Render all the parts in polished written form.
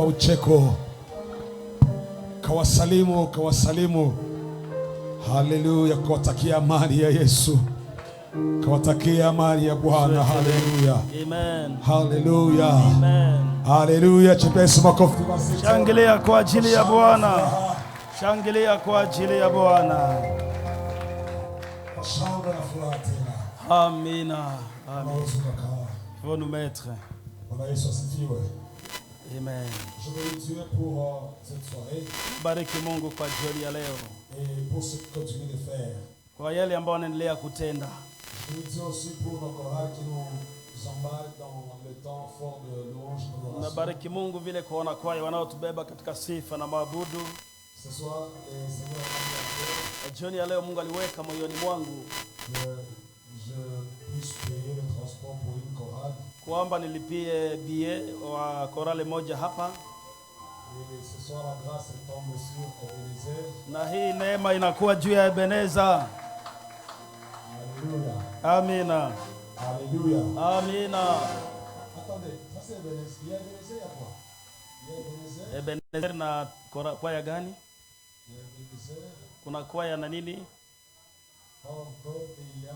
kwa ucheko. Kawasalimu. Haleluya, kawatakia amani ya Yesu. Kawatakia amani ya Bwana. Haleluya. Amen. Haleluya. Amen. Haleluya. Chepesi makofi. Shangilia kwa ajili ya Bwana. Shangilia kwa ajili ya Bwana. Shangwe na furaha tena. Amina. Amen. Vous nous mettre. Bwana Yesu asifiwe. Amen. Je veux Dieu pour cette soirée. Bariki Mungu kwa jioni ya leo. Et pour ce que continue de faire. Kwa yale ambayo anaendelea kutenda. Je veux dire aussi pour nos chorales qui nous embarquent dans le temps fort de louange et d'adoration. Na bariki Mungu vile kuona kwaya wanaotubeba katika sifa na maabudu. Ce soir, le Seigneur m'a dit jioni ya leo Mungu aliweka moyoni mwangu que je puisse payer le transport pour une chorale. kwamba nilipie billet wa korale moja hapa. Et ce soir, la grâce tombe sur Ebenezer. Na hii neema inakuwa juu ya Ebeneza. Alléluia. Amina. Alléluia. Amina. Attendez, ça c'est Ebenezer. Il y a Ebenezer, il y a quoi? Il y a Ebenezer. Ebenezer na kwaya gani? Il y a Ebenezer. Kuna kwaya na nini? Power of God et il y a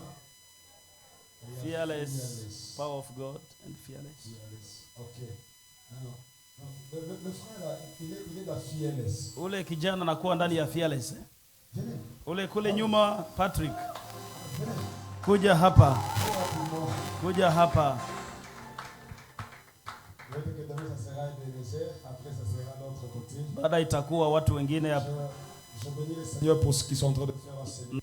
Fearless. Power of God and Fearless. Fearless. Ok. Non. Le frère là, il est dans Fearless. Ule kijana anakuwa ndani ya Fearless. Venez. Ule kule nyuma Patrick. Kuja hapa. Kuja hapa. Baada itakuwa watu wengine hapa. Je bénis le Seigneur pour ce qu'ils sont en train de faire ensemble.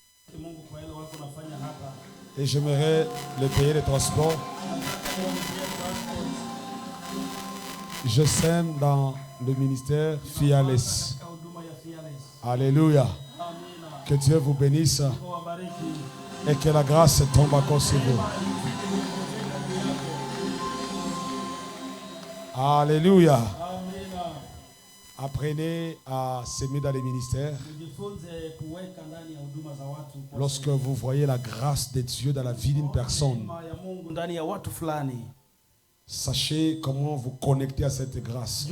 Et j'aimerais les payer les transports. Je sème dans le ministère Fearless. Alléluia. Que Dieu vous bénisse et que la grâce tombe encore sur vous. Alléluia. Apprenez à s'aimer dans les ministères. Lorsque vous voyez la grâce de Dieu dans la vie d'une personne, sachez comment vous connecter à cette grâce.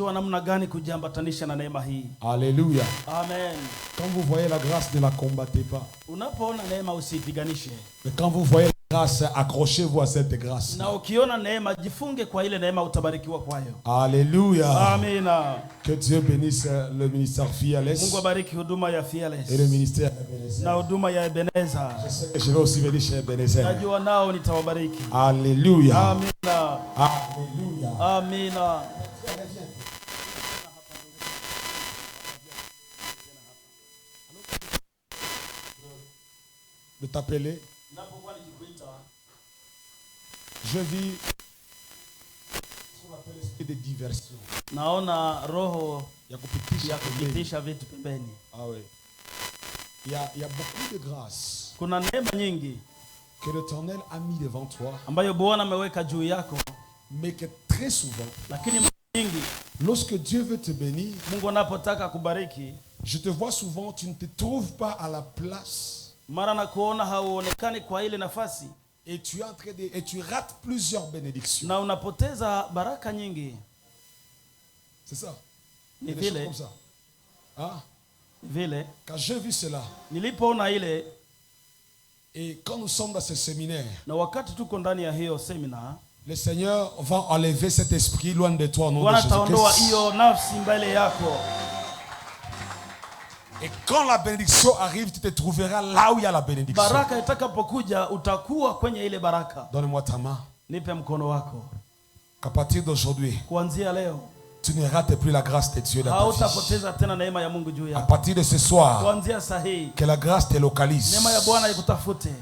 Alléluia. Amen. Quand vous voyez la grâce, ne la combattez pas. Mais quand vous voyez la grâce, accrochez-vous à cette grâce. Alléluia. Amen. Que Dieu bénisse le ministère Fearless et le ministère Ebenezer. Je sais que je vais aussi venir chez Ebenezer. Alléluia. Amen. Alléluia. Amen. De t'appeler. Je vis ce qu'on appelle l'esprit de diversion. Naona roho ya kupitisha vitu pembeni. Ah oui. Il y a beaucoup de grâce. Kuna neema nyingi que l'Éternel a mis devant toi. Ambayo Bwana ameweka juu yako. Mais que très souvent, lakini nyingi, lorsque Dieu veut te bénir, Mungu anapotaka kubariki, je te vois souvent, tu ne te trouves pas à la place. Mara na kuona hauonekani kwa ile nafasi. Et tu es en train de, et tu rates plusieurs bénédictions. Na unapoteza baraka nyingi. C'est ça. Ni vile comme ça. Ah. Vile. Quand j'ai vu cela. Nilipoona ile. Et quand nous sommes dans ce séminaire. Na wakati tuko ndani ya hiyo seminar. Le Seigneur va enlever cet esprit loin de toi au nom de Jésus-Christ. Et quand la bénédiction arrive, tu te trouveras là où il y a la bénédiction. Donne-moi ta main. Qu'à partir d'aujourd'hui, tu ne rates plus la grâce de Dieu dans ta vie. À partir de ce soir, que la grâce te localise,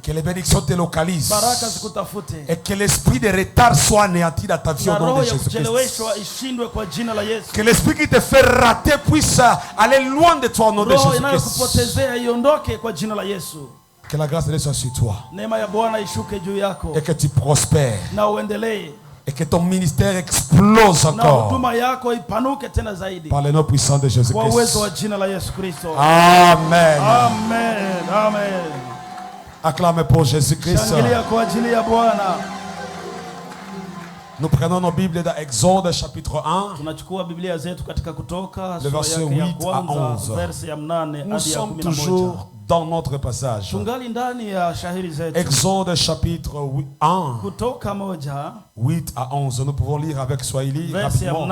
que les bénédictions te localisent, et que l'esprit de retard soit anéanti dans ta vie au nom de Jésus-Christ. Que l'esprit qui te fait rater puisse aller loin de toi au nom de Jésus-Christ. Que la grâce de Dieu soit sur toi et que tu prospères. Et que ton ministère explose encore. Par le nom puissant de Jésus-Christ. Amen. Amen. Amen. Acclamez pour Jésus-Christ. Nous prenons nos Bibles dans Exode chapitre 1. Le verset 8 à 11. Nous sommes toujours dans notre passage. Exode chapitre 1. 8 à 11. Nous pouvons lire avec Swahili rapidement.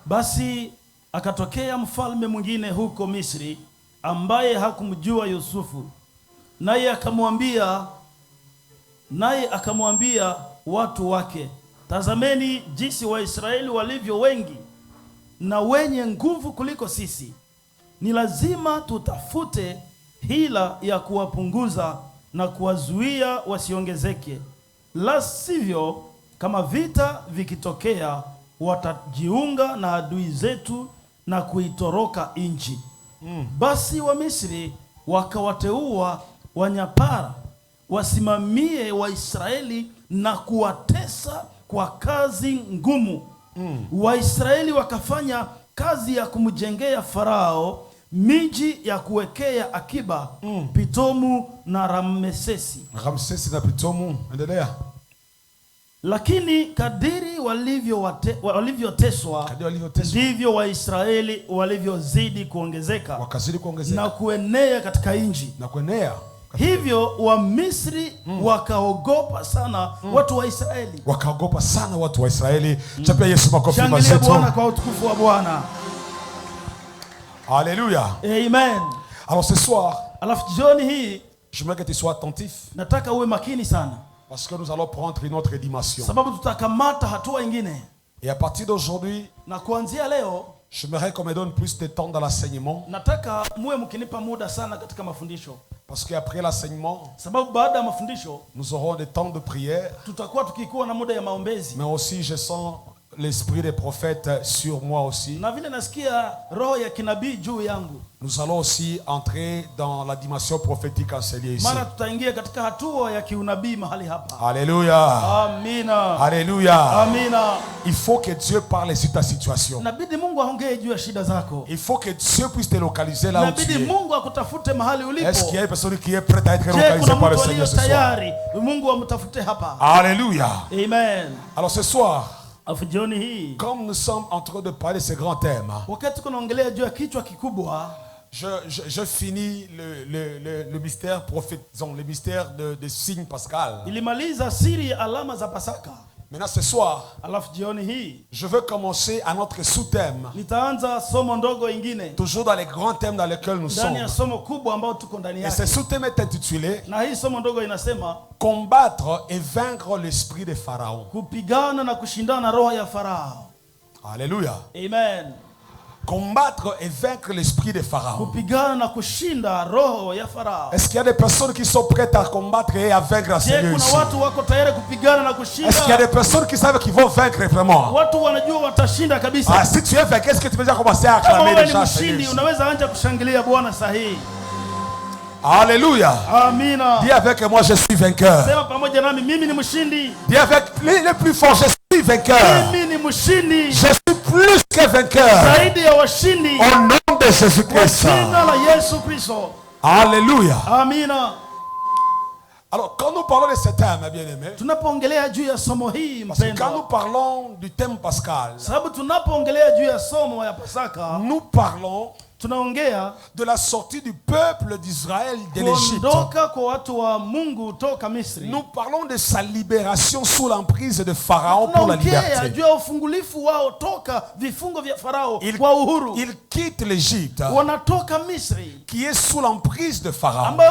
Basi akatokea mfalme mwingine huko Misri ambaye hakumjua Yusufu, naye akamwambia watu wake, tazameni jinsi Waisraeli walivyo wengi na wenye nguvu kuliko sisi. Ni lazima tutafute hila ya kuwapunguza na kuwazuia wasiongezeke, la sivyo kama vita vikitokea watajiunga na adui zetu na kuitoroka nchi. Basi wa Misri wakawateua wanyapara wasimamie Waisraeli na kuwatesa kwa kazi ngumu. Waisraeli wakafanya kazi ya kumjengea Farao miji ya kuwekea akiba, Pitomu na Ramsesi. Ramsesi na Pitomu, endelea. Lakini kadiri walivyoteswa ndivyo Waisraeli walivyozidi kuongezeka, na kuenea katika nchi. Hivyo wa Misri wakaogopa sana watu wa Israeli. Wakaogopa sana watu wa Israeli. Chapia Yesu makofi mazito. Shangilia Bwana kwa utukufu wa Bwana. Alléluia. Amen. Alors ce soir, alafu jioni hii, j'aimerais que tu sois attentif. Nataka uwe makini sana. Parce que nous allons prendre une autre dimension. Sababu tutakamata hatua nyingine. Et à partir d'aujourd'hui, na kuanzia leo, j'aimerais qu'on me donne plus de temps dans l'enseignement. Nataka muwe mkinipa muda sana katika mafundisho. Parce qu'après l'enseignement, sababu baada ya mafundisho, nous aurons des temps de prière. Tutakuwa tukikuwa na muda ya maombezi. Mais aussi je sens l'esprit des prophètes sur moi aussi. Na vile nasikia roho ya kinabii juu yangu. Nous allons aussi entrer dans la dimension prophétique enseignée ici. Mara tutaingia katika hatua ya kiunabii mahali hapa. Alléluia. Amina. Alléluia. Amina. Il faut que Dieu parle sur ta situation. Nabidi Mungu aongee juu ya shida zako. Il faut que Dieu puisse te localiser là où tu es. Nabidi Mungu akutafute mahali ulipo. Est-ce qu'il y a une personne qui est prête à être localisée par le Seigneur ce soir? Tayari Mungu amtafute hapa. Alléluia. Amen. Alors ce soir, comme nous sommes en train de parler de ce grand thème, je finis le mystère prophétisant, le mystère de signe pascal. Maintenant ce soir, je veux commencer à notre sous-thème, toujours dans les grands thèmes dans lesquels nous sommes. Et ce sous-thème est intitulé combattre et vaincre l'esprit de Pharaon. Alléluia. Amen. Combattre et vaincre l'esprit de Pharaon. Est-ce qu'il y a des personnes qui sont prêtes à combattre et à vaincre Seigneur ici? Est-ce qu'il y a des personnes qui savent qu'ils vont vaincre vraiment? Ah, si tu es vaincu, est-ce que tu peux déjà commencer à acclamer déjà Seigneur? Alléluia. Amina. Dis avec moi, je suis vainqueur. Dis avec les plus forts, je suis vainqueur. Je suis plus que vainqueur. Au nom de Jésus-Christ. Alléluia. Amina. Alors, quand nous parlons de ce thème, bien-aimé, parce que quand nous parlons du thème pascal, nous parlons de la sortie du peuple d'Israël de l'Égypte. Nous parlons de sa libération sous l'emprise de Pharaon pour la liberté. Il quitte l'Égypte qui est sous l'emprise de Pharaon pour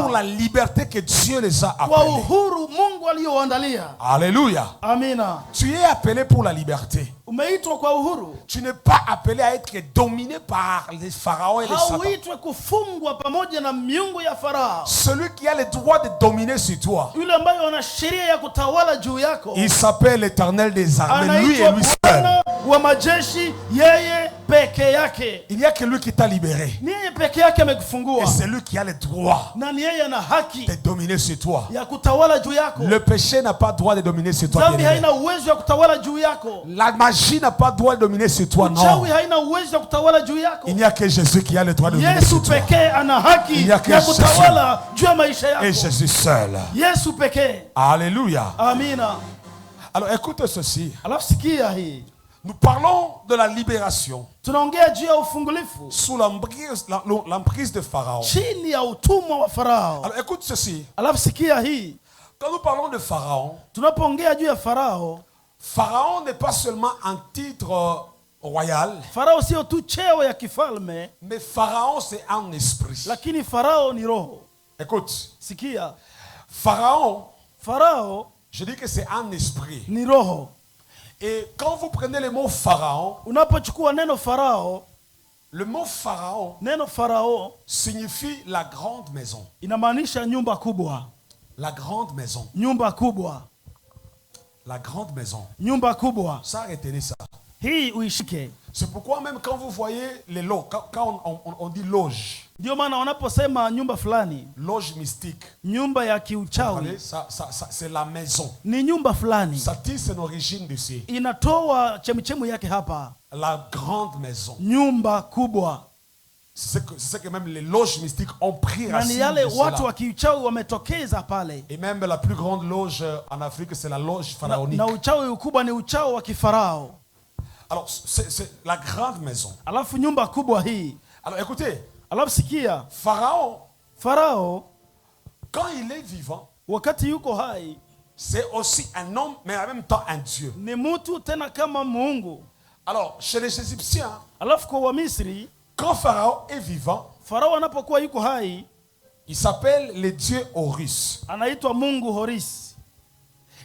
la liberté que Dieu les a appelés. Alléluia. Tu es appelé pour la liberté. Tu n'es pas appelé à être dominé par les pharaons et les satans. Celui qui a le droit de dominer sur toi, il s'appelle l'Éternel des armées. Lui et lui seul. seul. wa majeshi yeye peke yake. Il n'y a que lui qui t'a libéré. Ni yeye peke yake amekufungua. Et c'est lui qui a le droit Na ni yeye ana haki de dominer sur toi. ya kutawala juu yako. Le péché n'a pas droit de dominer sur toi. Dhambi haina uwezo ya kutawala juu yako. La magie n'a pas droit de dominer sur toi, non. Uchawi haina uwezo ya kutawala juu yako. Il n'y a que Jésus qui a le droit de dominer Yesu sur toi. pekee ana haki ya kutawala juu ya maisha yako. Et Jésus seul. Yesu pekee. Alléluia. Amina. Alors écoute ceci. Alafu sikia hii. Nous parlons de la libération Tunaongea juu ya ufungulifu sous l'emprise de Pharaon. chini ya utumwa wa Farao. Alors écoute ceci. Alafu sikia hii. Quand nous parlons de Pharaon, tunapoongea juu ya Farao, Pharaon n'est pas seulement un titre royal. Farao sio tu cheo ya kifalme, mais Pharaon c'est un esprit. Lakini Farao ni roho. Écoute. Sikia. Pharaon, je dis que c'est un esprit. Ni roho. Et quand vous prenez le mot Pharaon, unapochukua neno Farao, le mot Pharaon, neno Farao signifie la grande maison. Inamaanisha nyumba kubwa. La grande maison. Nyumba kubwa. La grande maison. Nyumba kubwa. Ça, retenez ça. Hii uishike. C'est pourquoi même quand vous voyez les loges, quand on dit loge, ndio maana wanaposema nyumba fulani, loge mystique, nyumba ya kiuchawi, ça c'est la maison. Ni nyumba fulani. Ça tire son origine d'ici. Inatoa chemichemu yake hapa. La grande maison. Nyumba kubwa. C'est ce que même les loges mystiques ont pris racine de yale cela. watu wa kiuchawi wametokeza pale. Et même la plus grande loge en Afrique, c'est la loge pharaonique. Na uchawi ukubwa ni uchawi wa kifarao. Alors, c'est la grande maison. Alafu nyumba kubwa hii. Alors, écoutez. Alafu sikia. Farao, quand il est vivant, wakati yuko hai, c'est aussi un homme, mais en même temps un Dieu. Ni mtu tena kama Mungu. Alors, chez les Égyptiens, alafu kwa Wamisri, quand Pharaon est vivant, Farao anapokuwa yuko hai, il s'appelle le dieu Horus. Anaitwa Mungu Horus.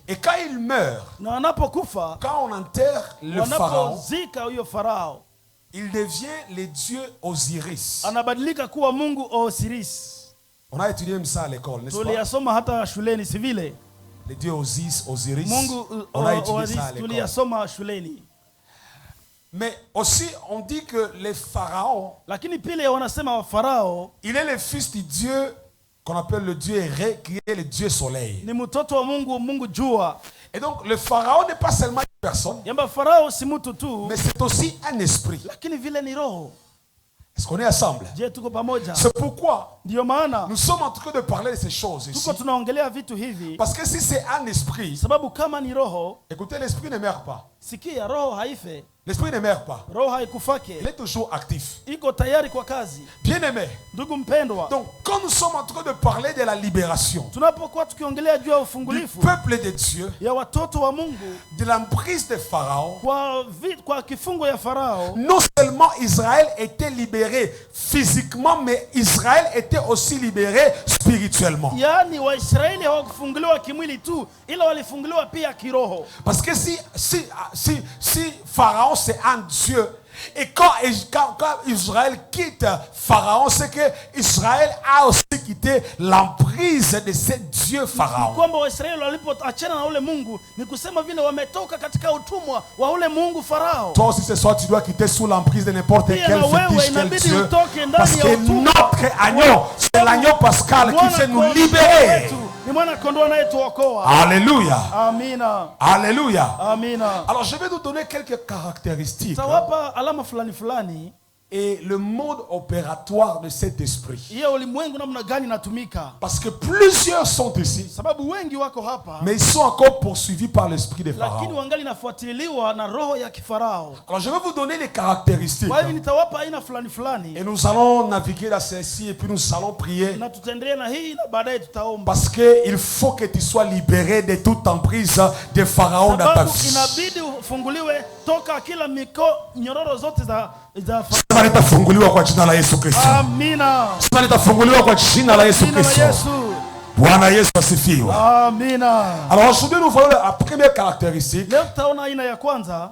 Et quand il meurt, quand on enterre le pharaon, il devient le dieu Osiris. Anabadilika kuwa Mungu Osiris. On a étudié ça à l'école, n'est-ce pas? Tuliyasoma hata shuleni si vile. Le dieu Osiris. Mungu on a étudié ça à l'école. Tuliyasoma shuleni. Mais aussi on dit que les pharaons, lakini pile wanasema Farao, il est le fils du dieu qu'on appelle le dieu Ré, qui est le dieu soleil. Ni mtoto wa Mungu, Mungu jua. Et donc le pharaon n'est pas seulement une personne, yamba Farao si mtu tu, mais c'est aussi un esprit. Lakini vile ni roho. Est-ce qu'on est ensemble? Je tuko pamoja. C'est pourquoi ndio maana nous sommes en train de parler de ces choses ici. Tuko tunaongelea vitu hivi. Parce que si c'est un esprit, sababu kama ni roho, écoutez, l'esprit ne meurt pas. Sikia, roho haife. L'esprit ne meurt pas. Roho haikufake. Il est toujours actif. Iko tayari kwa kazi. Bien-aimé. Ndugu mpendwa. Donc quand nous sommes en train de parler de la libération, tunapokuwa tukiongelea juu ya ufungulifu, du peuple de Dieu, ya watoto wa Mungu, de l'emprise de Pharaon, kwa kifungo ya Farao, non seulement Israël était libéré physiquement, mais Israël était aussi libéré spirituellement. Yani Waisraeli hawakufunguliwa kimwili tu, ila walifunguliwa pia kiroho. Parce que si Pharaon c'est un Dieu, et quand Israël quitte Pharaon, c'est que Israël a aussi quitté l'emprise de ce Dieu Pharaon. Kwamba Waisraeli walipoachana na ule Mungu, ni kusema vile wametoka katika utumwa wa ule Mungu Farao. Toi aussi ce soir tu dois quitter sous l'emprise de n'importe quel fétiche, quel Dieu. Parce que notre agneau, c'est l'agneau pascal qui fait nous libérer. Alléluia. Amina. Alléluia. Amina. Alors je vais nous donner quelques caractéristiques et le mode opératoire de cet esprit. Parce que plusieurs sont ici, mais ils sont encore poursuivis par l'esprit de Pharaon. Alors je vais vous donner les caractéristiques. Et nous allons naviguer dans celle-ci et puis nous allons prier. Parce qu'il faut que tu sois libéré de toute emprise de Pharaon dans ta vie. Sema nitafunguliwa kwa jina la Yesu Kristo. Amina. Sema nitafunguliwa kwa jina la Yesu Kristo. Bwana Yesu asifiwe. Amina. Alors aujourd'hui nous voyons la première caractéristique. Leo tutaona aina ya kwanza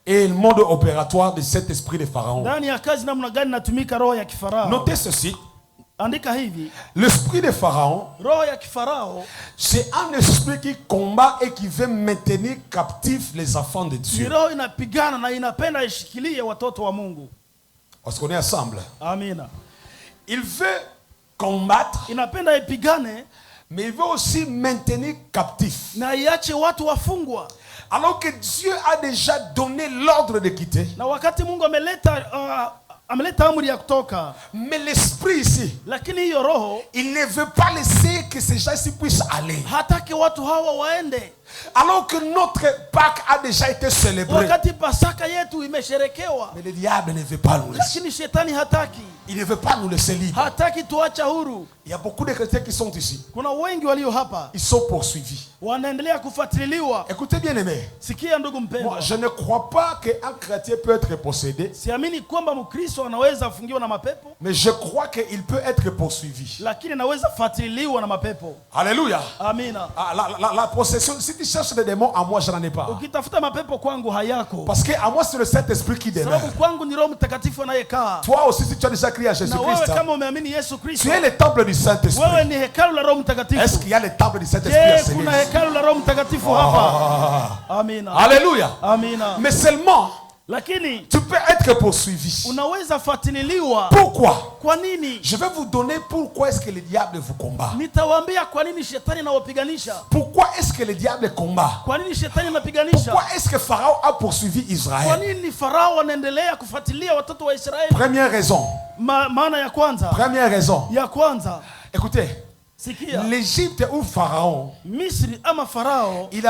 et le mode opératoire de cet esprit de Pharaon. Ndani ya kazi namna gani natumika roho ya kifarao. Notez ceci. Andika hivi. L'esprit de Pharaon, roho ya kifarao, c'est un esprit qui combat et qui veut maintenir captifs les enfants de Dieu. Ni roho inapigana na inapenda ishikilie watoto wa Mungu. Est-ce qu'on est ensemble? Amina. Il veut combattre, inapenda ipigane, mais il veut aussi maintenir captifs. Na iache watu wafungwa. Alors que Dieu a déjà donné l'ordre de quitter. Na wakati Mungu ameleta amri ya kutoka. Mais l'esprit ici, lakini hiyo roho, il ne veut pas laisser que ces gens ici puissent aller. Hataki watu hawa waende. Alors que notre Pâques a déjà été célébré. Wakati Pasaka yetu imesherekewa. Mais le diable ne veut pas nous laisser. Lakini shetani hataki. Il ne veut pas nous laisser libres. Hataki tuacha huru. Il y a beaucoup de chrétiens qui sont ici. Kuna wengi walio hapa. Ils sont poursuivis. Wanaendelea kufuatiliwa. Écoutez bien aimé. Sikia ndugu mpendwa. Moi, je ne crois pas qu'un chrétien peut être possédé. Siamini kwamba Mkristo anaweza afungiwa na mapepo. Mais je crois qu'il peut être poursuivi. Lakini anaweza fuatiliwa na mapepo. Alléluia. Amina. La possession, si tu cherches des démons, à moi je n'en ai pas. Ukitafuta mapepo kwangu hayako. Parce que à moi c'est le Saint-Esprit qui demeure. Sababu kwangu ni Roho Mtakatifu anayekaa. Toi aussi si tu as déjà crié à Jésus-Christ. Na wewe kama umeamini Yesu Kristo. Tu es le temple du Saint-Esprit. Wewe ni hekalu la Roho Mtakatifu. Est-ce qu'il y a le temple du Saint-Esprit à cette kuna hekalu la Roho Mtakatifu hapa? Amina. Alléluia. Amina. Mais seulement lakini tu peux être poursuivi. Unaweza fuatiliwa. Pourquoi? Kwa nini? Je vais vous donner pourquoi est-ce que le diable vous combat. Nitawaambia kwa nini shetani anawapiganisha. Pourquoi est-ce que le diable combat? Kwa nini shetani anapiganisha? Pourquoi est-ce que Pharaon a poursuivi Israël? Kwa nini Farao anaendelea kufuatilia watoto wa Israeli? Première raison. Maana ya kwanza. Première raison. Ya kwanza. Écoutez. L'Égypte ou Pharaon, Misri ama Farao, il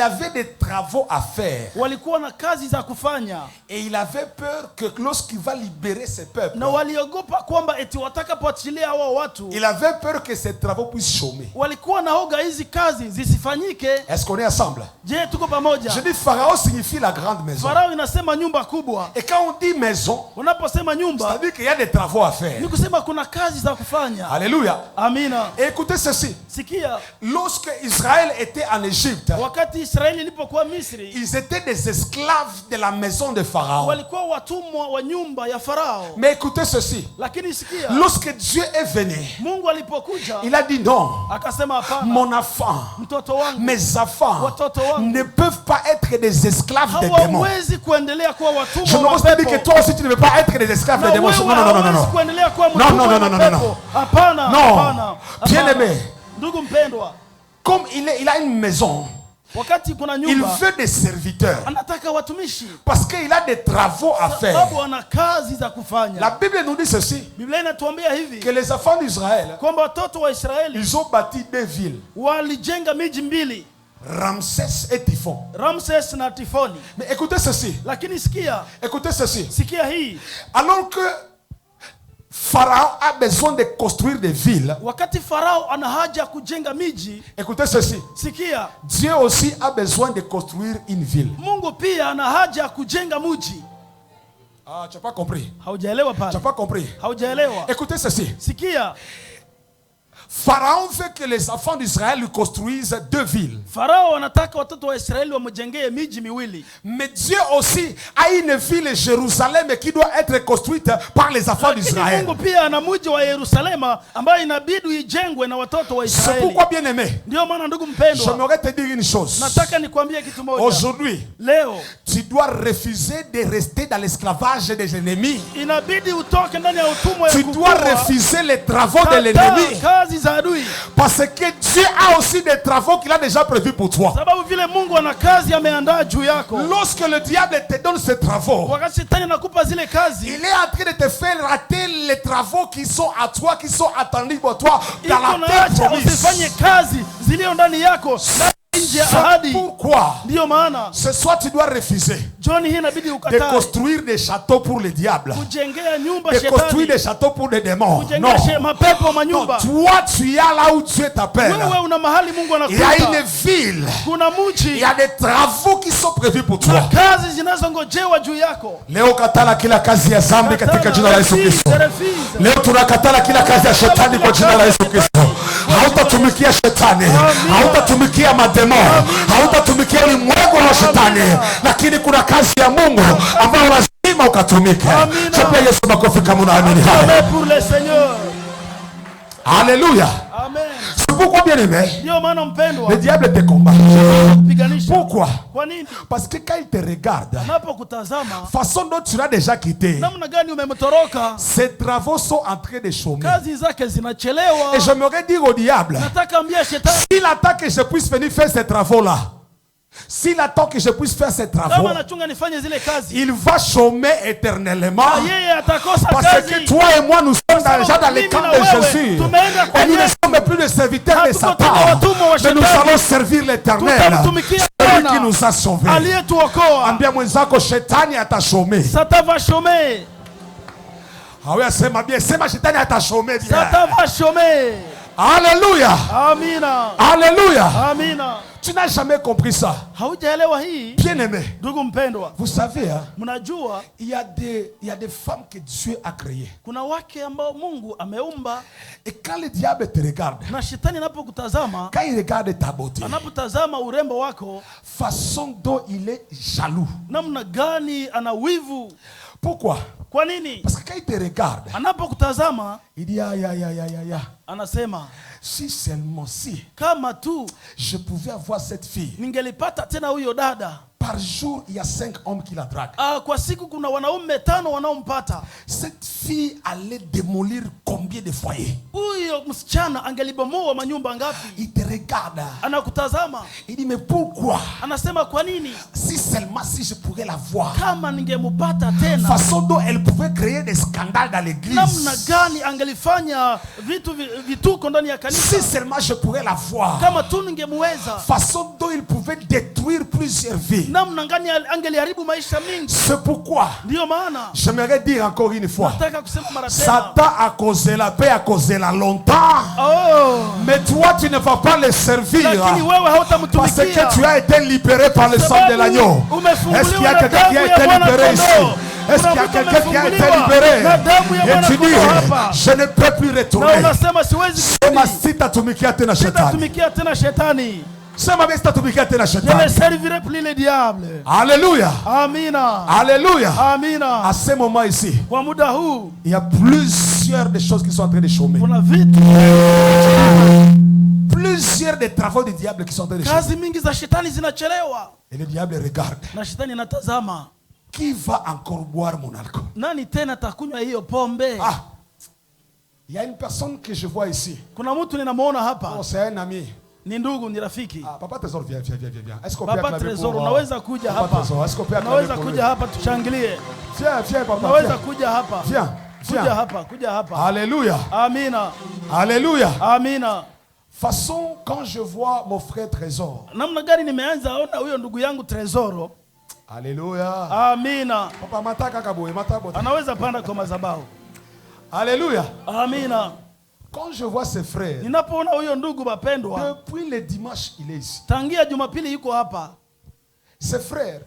avait des travaux à faire. Walikuwa na kazi za kufanya. Et il avait peur que lorsqu'il va libérer ses peuples, na waliogopa kwamba eti watakapoachilia hawa watu, il avait peur que ces travaux puissent chômer. Walikuwa na hoga hizi kazi zisifanyike. Est-ce qu'on est ensemble? Je, tuko pamoja? Je dis Pharaon signifie la grande maison. Farao inasema nyumba kubwa. Et quand on dit maison, unaposema nyumba, ça veut dire qu'il y a des travaux à faire. Ni kusema kuna kazi za kufanya. Alléluia. Amina. Et écoutez ceci. Sikia. Lorsque Israël était en Égypte, wakati Israeli ilipokuwa Misri, ils étaient des esclaves de la maison de Pharaon. Walikuwa watumwa wa nyumba ya Farao. Mais écoutez ceci. Lakini sikia. Lorsque Dieu est venu, Mungu alipokuja, il a dit non. Akasema hapana. Mon enfant, mtoto wangu, mes enfants watoto wangu ne peuvent pas être des esclaves des démons. Hawawezi kuendelea kuwa watumwa. Je n'ose pas dire que toi aussi tu ne veux pas être des esclaves des démons. Non, non, non, non, non. Non. Hapana. Non. Bien aimé. Comme il a une maison, wakati kuna nyumba, il veut des serviteurs. Anataka watumishi. Parce qu'il a des travaux à faire. Sababu ana kazi za kufanya. La Bible nous dit ceci. Biblia inatuambia hivi. Que les enfants d'Israël, kwamba watoto wa Israeli, ils ont bâti deux villes. Walijenga miji mbili. Ramsès et Typhon. Ramsès na Tifoni. Mais écoutez ceci. Lakini sikia. Écoutez ceci. Sikia hii. Alors que Pharaon a besoin de construire des villes. Wakati Farao ana haja kujenga miji. Écoutez ceci. Sikia. Dieu aussi a besoin de construire une ville. Mungu pia ana haja kujenga mji. Ah, tu n'as pas compris. Haujaelewa pale. Tu n'as pas compris. Haujaelewa. Écoutez ceci. Sikia. Pharaon veut que les enfants d'Israël lui construisent deux villes. Farao anataka watoto wa Israeli wamjengee miji miwili. Mais Dieu aussi a une ville Jérusalem qui doit être construite par les enfants d'Israël. Mungu pia ana mji wa Yerusalema ambayo inabidi ijengwe na watoto wa Israeli. C'est pourquoi bien aimé. Ndio maana ndugu mpendwa, j'aimerais te dire une chose. Nataka nikwambie kitu moja. Aujourd'hui, leo, tu dois refuser de rester dans l'esclavage des ennemis. Inabidi utoke ndani ya utumwa ya tu dois refuser les travaux de l'ennemi. Parce que Dieu a aussi des travaux qu'il a déjà prévus pour toi. Lorsque le diable te donne ses travaux, il est en train de te faire rater les travaux qui sont à toi, qui sont attendus pour toi dans la terre promise. Pourquoi ce soir tu dois refuser de construire des châteaux pour le diable, de construire des châteaux pour les démons. Non. Non, toi tu es là où Dieu t'appelle. Il y a une ville, il y a des travaux qui sont prévus pour toi. Leo katala kila kazi ya zambi katika jina la Yesu Kristo. Leo tunakatala kila kazi ya shetani kwa jina la Yesu Kristo. Hautatumikia shetani, hautatumikia mademo, hautatumikia ulimwengu wa shetani, lakini kuna kazi ya Mungu ambayo lazima ukatumike. Chapia Yesu makofi kama unaamini haya. Alléluia. Amen. C'est pourquoi, bien aimé, le diable te combat. Pourquoi? Parce que quand il te regarde, façon dont tu l'as déjà quitté, ses travaux sont en train de chômer. Et j'aimerais dire au diable, s'il attend que je puisse venir faire ces travaux-là, s'il attend que je puisse faire ces travaux, il va chômer éternellement. Parce que toi et moi, nous sommes déjà dans les camps de Jésus. Et nous ne sommes plus les serviteurs de Satan. Mais nous allons servir l'Éternel, celui qui nous a sauvés. Ambia mwenzako shetani atachômer. Satan va chômer. Ah oui, c'est ma bien. C'est ma shetani atachômer. Satan va chômer. Alléluia. Amina. Alléluia. Amina. Tu n'as jamais compris ça. Bien aimé. Vous savez, hein, il y a des femmes que Dieu a créées. Et quand le diable te regarde, quand il regarde ta beauté, façon dont il est jaloux. Pourquoi? Parce que quand il te regarde, il dit anasema, si seulement si kama tu je pouvais avoir cette fille, ningelipata tena huyo dada. Par jour, il y a 5 hommes qui la draguent. Kwa siku kuna wanaume 5 wanaompata. Cette fille allait démolir combien de foyers? Huyo msichana angelibomoa manyumba ngapi? Il te regarde. Anakutazama. Il dit mais pourquoi? Anasema kwa nini? Si seulement si je pourrais la voir. Kama ningemupata tena. Façon dont elle pouvait créer des scandales dans l'église. Namna gani angelifanya vituko ndani ya kanisa. Si seulement je pourrais la voir. Kama tu ningemuweza. Façon dont il pouvait détruire plusieurs vies. C'est pourquoi j'aimerais dire encore une fois, Satan a causé la paix, a causé la longtemps. Mais toi tu ne vas pas le servir parce que tu as été libéré par le sang de l'agneau. Est-ce qu'il y a quelqu'un qui a été libéré ici? Est-ce qu'il y a quelqu'un qui a été libéré? Et tu dis, je ne peux plus retourner. Je ne servirai plus les diables. Alléluia. Amina. Alléluia. Amina. À ce moment ici, il y a plusieurs des choses qui sont en train de chômer. Plusieurs des travaux du diable qui sont en train de chômer. Et le diable regarde. Qui va encore boire mon alcool? Ah, il y a une personne que je vois ici. Oh, c'est un ami. Ni ndugu, ni rafiki. Papa Trésor, viens. Est-ce qu'on peut acclamer? Papa Trésor, unaweza kuja hapa. Est-ce qu'on peut acclamer? Unaweza kuja hapa tushangilie. Viens papa. Unaweza kuja hapa. Viens. Kuja hapa. Alléluia. Amina. Alléluia. Amina. Façon quand je vois mon frère Trésor. Namna gani nimeanza ona huyo ndugu yangu Trésor. Alléluia. Amina. Papa mataka kaboe matabo. Anaweza panda kwa madhabahu. Alléluia. Amina. Quand je vois ses frères, depuis le dimanche, il est ici. Ses frères,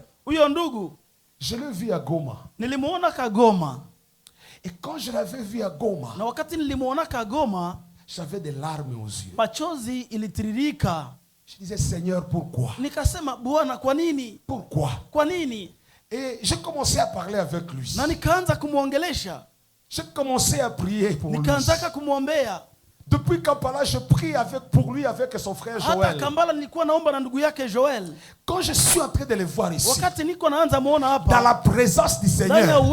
je l'ai vu à Goma. Et quand je l'avais vu à Goma, j'avais des larmes aux yeux. Je disais, Seigneur, pourquoi? Pourquoi? Et j'ai commencé à parler avec lui. J'ai commencé à prier pour lui. Depuis Kampala, je prie pour lui avec son frère Joël. Quand je suis en train de le voir ici, dans la présence du Seigneur,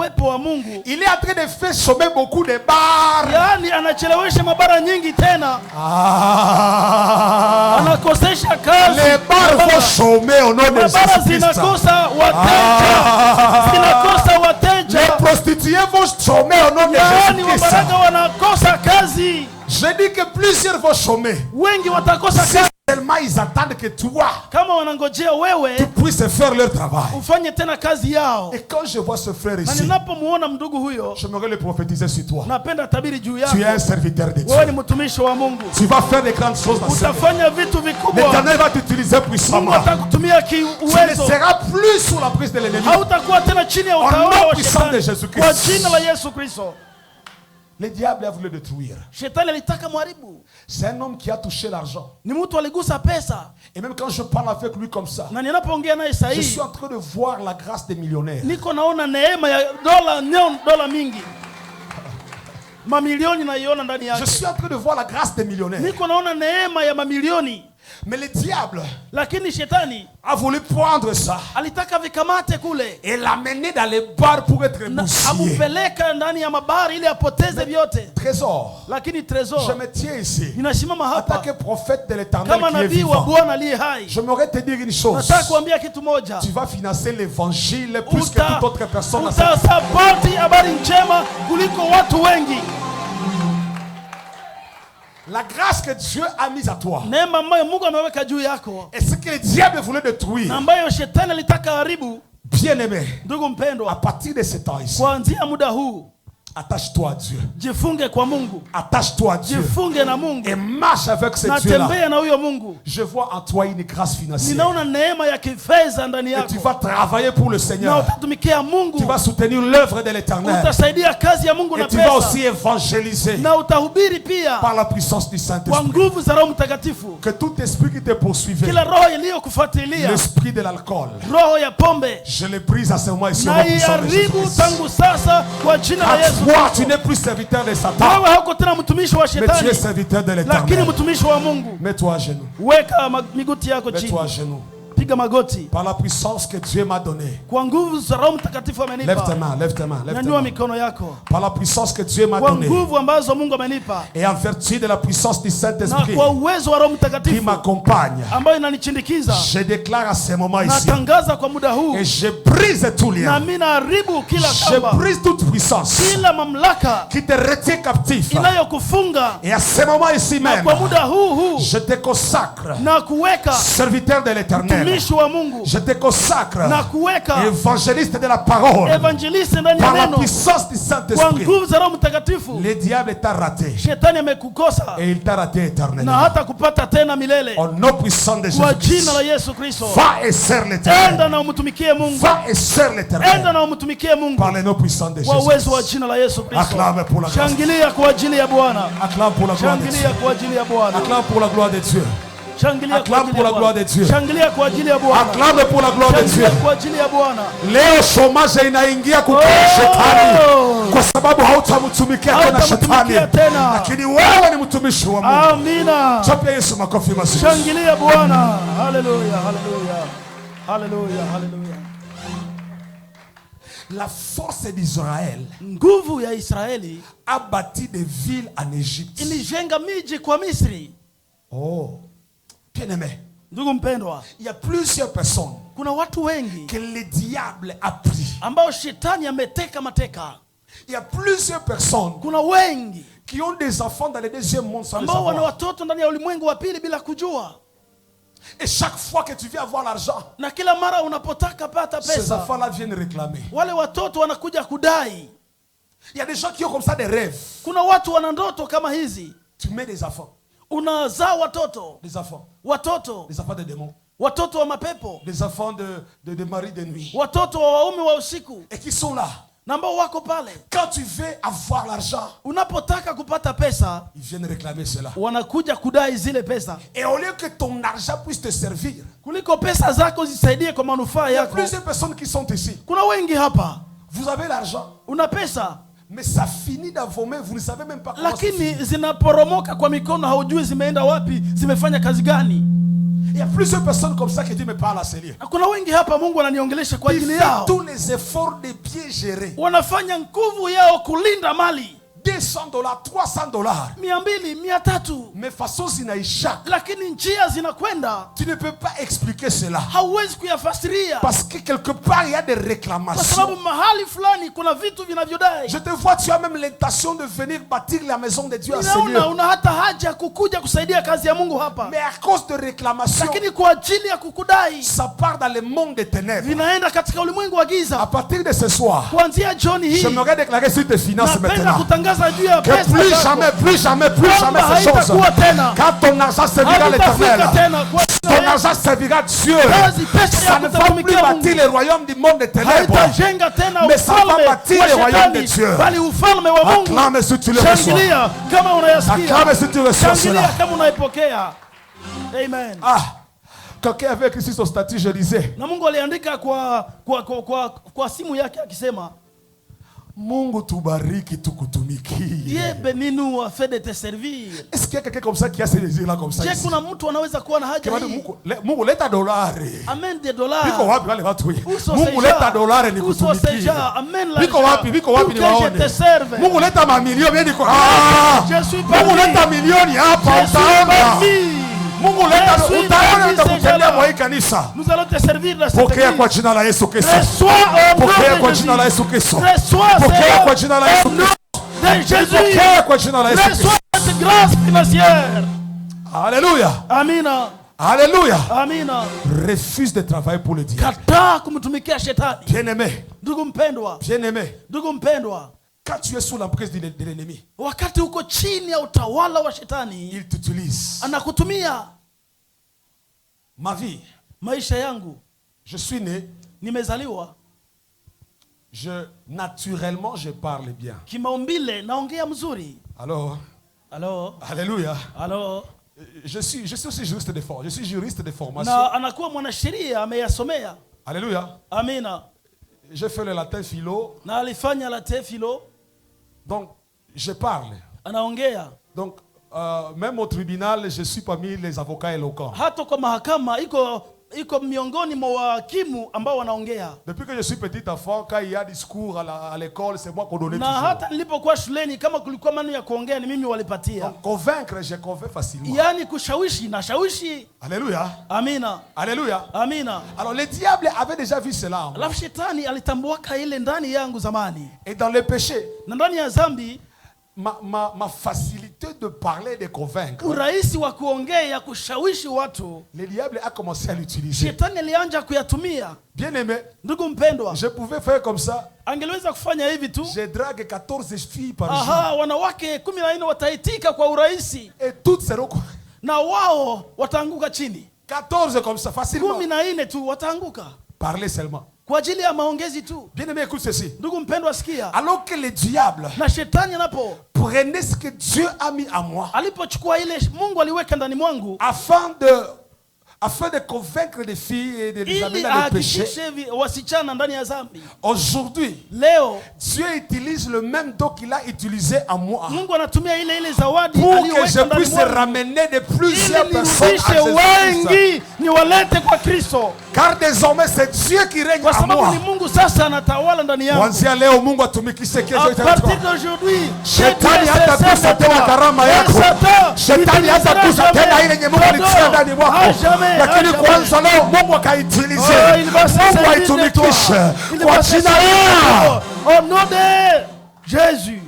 il est en train de faire chômer beaucoup de bars. Les bars vont chômer au nom de Jésus-Christ. Les prostituées vont chômer au nom de Jésus-Christ. Je dis que plusieurs vont chômer. Si seulement ils attendent que toi, tu puisses faire leur travail. Et quand je vois ce frère ici, j'aimerais le prophétiser sur toi. Tu es un serviteur de Dieu. Tu vas faire des grandes choses dans cette vie. L'Éternel va t'utiliser puissamment. Tu ne seras plus sous la prise de l'ennemi. Au nom puissant de Jésus-Christ. Le diable a voulu le détruire. C'est un homme qui a touché l'argent. Et même quand je parle avec lui comme ça, je suis en train de voir la grâce des millionnaires. Mamilioni naiona ndani yake. Je suis en train de voir la grâce des millionnaires. Niko naona neema ya mamilioni. Mais le diable lakini shetani a voulu prendre ça alitaka vikamate kule et l'amener dans les bars pour être bousillé. Amupeleka ndani ya mabari ili apoteze vyote. Trésor. Lakini trésor. Je me tiens ici. Ninasimama hapa. En tant que prophète de l'Éternel kama qui est nabii wa vivant. Bwana aliye hai. J'aimerais te dire une chose. Nataka kuambia kitu moja. Tu vas financer l'évangile plus que toute autre personne. Utasapoti habari njema kuliko watu wengi. La grâce que Dieu a mise à toi neema ambayo Mungu ameweka juu yako et ce que le diable voulait détruire, na ambayo shetani alitaka haribu, bien-aimé, ndugu mpendwa, à partir de ce temps ici, kuanzia muda huu, attache-toi à Dieu. Jifunge kwa Mungu. Attache-toi à Dieu. Jifunge na Mungu. Et marche avec ce Dieu-là. Na huyo Mungu. Je vois en toi une grâce financière. Ninaona neema ya kifedha ndani yako. Et tu vas travailler pour le Seigneur. Na utatumikia Mungu. Tu vas soutenir l'œuvre de l'Éternel. Utasaidia kazi ya Mungu na pesa. Et tu vas aussi évangéliser. Na utahubiri pia. Par la puissance du Saint-Esprit. Kwa nguvu za Roho Mtakatifu. Que tout esprit qui te poursuivait. Kila roho iliyokufuatilia. L'esprit de l'alcool. Roho ya pombe. Je le brise à ce moment ici. Na iharibu tangu sasa kwa jina la Yesu. Toi, tu n'es plus serviteur de Satan. Mais tu es serviteur de l'Éternel. Mets-toi à genoux. Mets-toi à genoux. Par la puissance que Dieu m'a donnée. Lève tes mains, lève tes mains, lève tes mains. Par la puissance que Dieu m'a donnée. Et en vertu de la puissance du Saint-Esprit qui m'accompagne, je déclare à ce moment ici. Et je brise tout lien. Je brise toute puissance qui te retient captif. Et à ce moment ici même, je te consacre serviteur de l'Éternel. Je te consacre évangéliste de la parole. Par la puissance du Saint-Esprit. Le diable t'a raté. Et il t'a raté éternellement. Au nom puissant de Jésus-Christ. Va et sers l'Éternel. Va et sers l'Éternel. Par le nom puissant de Jésus-Christ. Acclame pour la grâce. Acclame pour la gloire de Dieu. Acclame pour la gloire de Dieu. Acclame pour la gloire de Dieu. Acclame pour la gloire de Dieu. Leo chômage inaingia kwa shetani kwa sababu hautamtumikia tena shetani, lakini wewe ni mtumishi wa Mungu. Amina. Chapia Yesu makofi mazuri. Shangilia Bwana. Haleluya, haleluya. Haleluya, haleluya. La force d'Israël, nguvu ya Israeli, a bâti des villes en Égypte. Ilijenga miji kwa Misri. Oh. Bien-aimé, il y a plusieurs personnes que le diable a pris. Il y a plusieurs personnes qui ont des enfants dans le deuxième monde sans le savoir. Et chaque fois que tu viens avoir l'argent, ces enfants-là viennent réclamer. Il y a des gens qui ont comme ça des rêves. Tu mets des enfants. Unazaa watoto. Des enfants. Watoto. Des enfants de démons. Watoto wa mapepo. Des enfants de maris de nuit. Watoto wa waume wa usiku. Et qui sont là. Nambao wako pale. Quand tu veux avoir l'argent, unapotaka kupata pesa, ils viennent réclamer cela. Wanakuja kudai zile pesa. Et au lieu que ton argent puisse te servir, kuliko pesa zako zisaidie kwa manufaa yako. Il y a plusieurs personnes qui sont ici. Kuna wengi hapa. Vous avez l'argent. Una pesa. Mais ça finit dans vos mains, vous ne savez même pas comment. Lakini zinaporomoka kwa mikono, haujui zimeenda wapi, zimefanya kazi gani. Il y a plusieurs personnes comme ça qui Dieu me parle à ce lieu. Kuna wengi hapa Mungu ananiongelesha kwa ajili yao. Tous les efforts de bien gérer. Wanafanya nguvu yao kulinda mali. $200, $300. 200, 300. Mais façon zinaisha. Lakini njia zinakwenda. Tu ne peux pas expliquer cela. Hauwezi kuyafasiria. Parce que quelque part il y a des réclamations. Kwa sababu mahali fulani kuna vitu vinavyodai. Je te vois, tu as même l'intention de venir bâtir la maison de Dieu à ce lieu. Una hata haja kukuja kusaidia kazi ya Mungu hapa. Mais à cause de réclamations. Lakini kwa ajili ya kukudai. Ça part dans le monde des ténèbres. Vinaenda katika ulimwengu wa giza. À partir de ce soir. Kuanzia jioni hii. J'aimerais déclarer sur tes finances maintenant. Que plus jamais ces choses. Quand ton argent servira l'Éternel, ton argent servira Dieu. Ça ne va plus bâtir le royaume du monde des ténèbres, mais ça va bâtir le royaume de Dieu. Acclame si tu le reçois. Acclame si tu reçois cela. Amen. Ah, quelqu'un avait écrit sur son statut, je disais. Na Mungu aliandika kwa simu yake akisema, Mungu tubariki tukutumikie. Dieu bénis-nous afin de te servir. Est-ce qu'il y a quelqu'un comme ça qui a ces désirs-là comme ça? Je kuna mtu anaweza kuwa na haja hii. Mungu leta dolari. Amen de dollars. Biko wapi wale watu wewe? Mungu leta dolari nikutumikie. Amen la. Biko wapi ni waone. Mungu leta mamilioni niko. Je suis pas. Mungu leta milioni hapa utaona. Mungu leta utaona utakutendea kwa hii kanisa. Nous allons te servir dans cette église. Pokea kwa jina la Yesu Kristo. Pokea kwa jina la Yesu Kristo. Pokea kwa jina la Yesu Kristo. Pokea kwa jina la Yesu Kristo. Cette grâce financière. Alléluia. Amina. Alléluia. Amina. Refuse de travailler pour le diable. Kataa kumtumikia shetani. Bien-aimé. Ndugu mpendwa. Bien-aimé. Ndugu mpendwa. Quand tu es sous l'emprise de l'ennemi, wakati uko chini ya utawala wa shetani, il t'utilise. Anakutumia. Ma vie, maisha yangu, je suis né, nimezaliwa, naturellement je parle bien. Kimaumbile naongea mzuri. Alors, alléluia. Alors, je suis aussi juriste de formation. Je suis juriste de formation. Na anakuwa mwanasheria ameyasomea. Alléluia. Amina. J'ai fait le latin philo. Na alifanya latin philo. Donc, je parle. Anaongea. Donc, même au tribunal, je suis parmi les avocats éloquents. Hata kwa mahakama iko miongoni mwa hakimu ambao wanaongea. Depuis que je suis petit enfant, quand il y a discours à l'école, c'est moi qui donne toujours. Na hata nilipokuwa shuleni kama kulikuwa maneno ya kuongea ni mimi walipatia. Donc, convaincre, je convainc facilement. Yani kushawishi na shawishi. Alléluia. Amina. Alléluia. Amina. Alors le diable avait déjà vu cela. Alafu shetani alitambuaka ile ndani yangu zamani. Et dans le péché, na ndani ya dhambi, ma facilité de parler, de convaincre, urahisi wa kuongea kushawishi watu, le diable a commencé à l'utiliser. Shetani alianza kuyatumia. Bien-aimé, ndugu mpendwa, je pouvais faire comme ça. Angeweza kufanya hivi tu. Je drague 14 filles par jour. Wanawake 14 wataitika kwa urahisi. Et toutes seront na wao wataanguka chini. 14 comme ça facilement. 14 tu wataanguka. Parler seulement. Kwa ajili ya maongezi tu. Bien-aimé, écoute ceci. Ndugu mpendwa, sikia. Alors que le diable na shetani anapo prenait ce que Dieu a mis en moi, alipochukua ile Mungu aliweka ndani mwangu, afin de convaincre des filles et de les amener dans le péché. Aujourd'hui, Dieu utilise le même don qu'il a utilisé en moi pour que je puisse ramener de plusieurs personnes à Jésus-Christ. Car désormais c'est Dieu qui règne en moi. Kuanzia leo Mungu atumikishe kesho. À partir d'aujourd'hui, Shetani hatagusa tena karama yako. Shetani hatagusa tena ile yenye Mungu alitia ndani mwako. Lakini kwanza leo Mungu akaitilize. Mungu aitumikishe kwa jina la au nom de Jésus.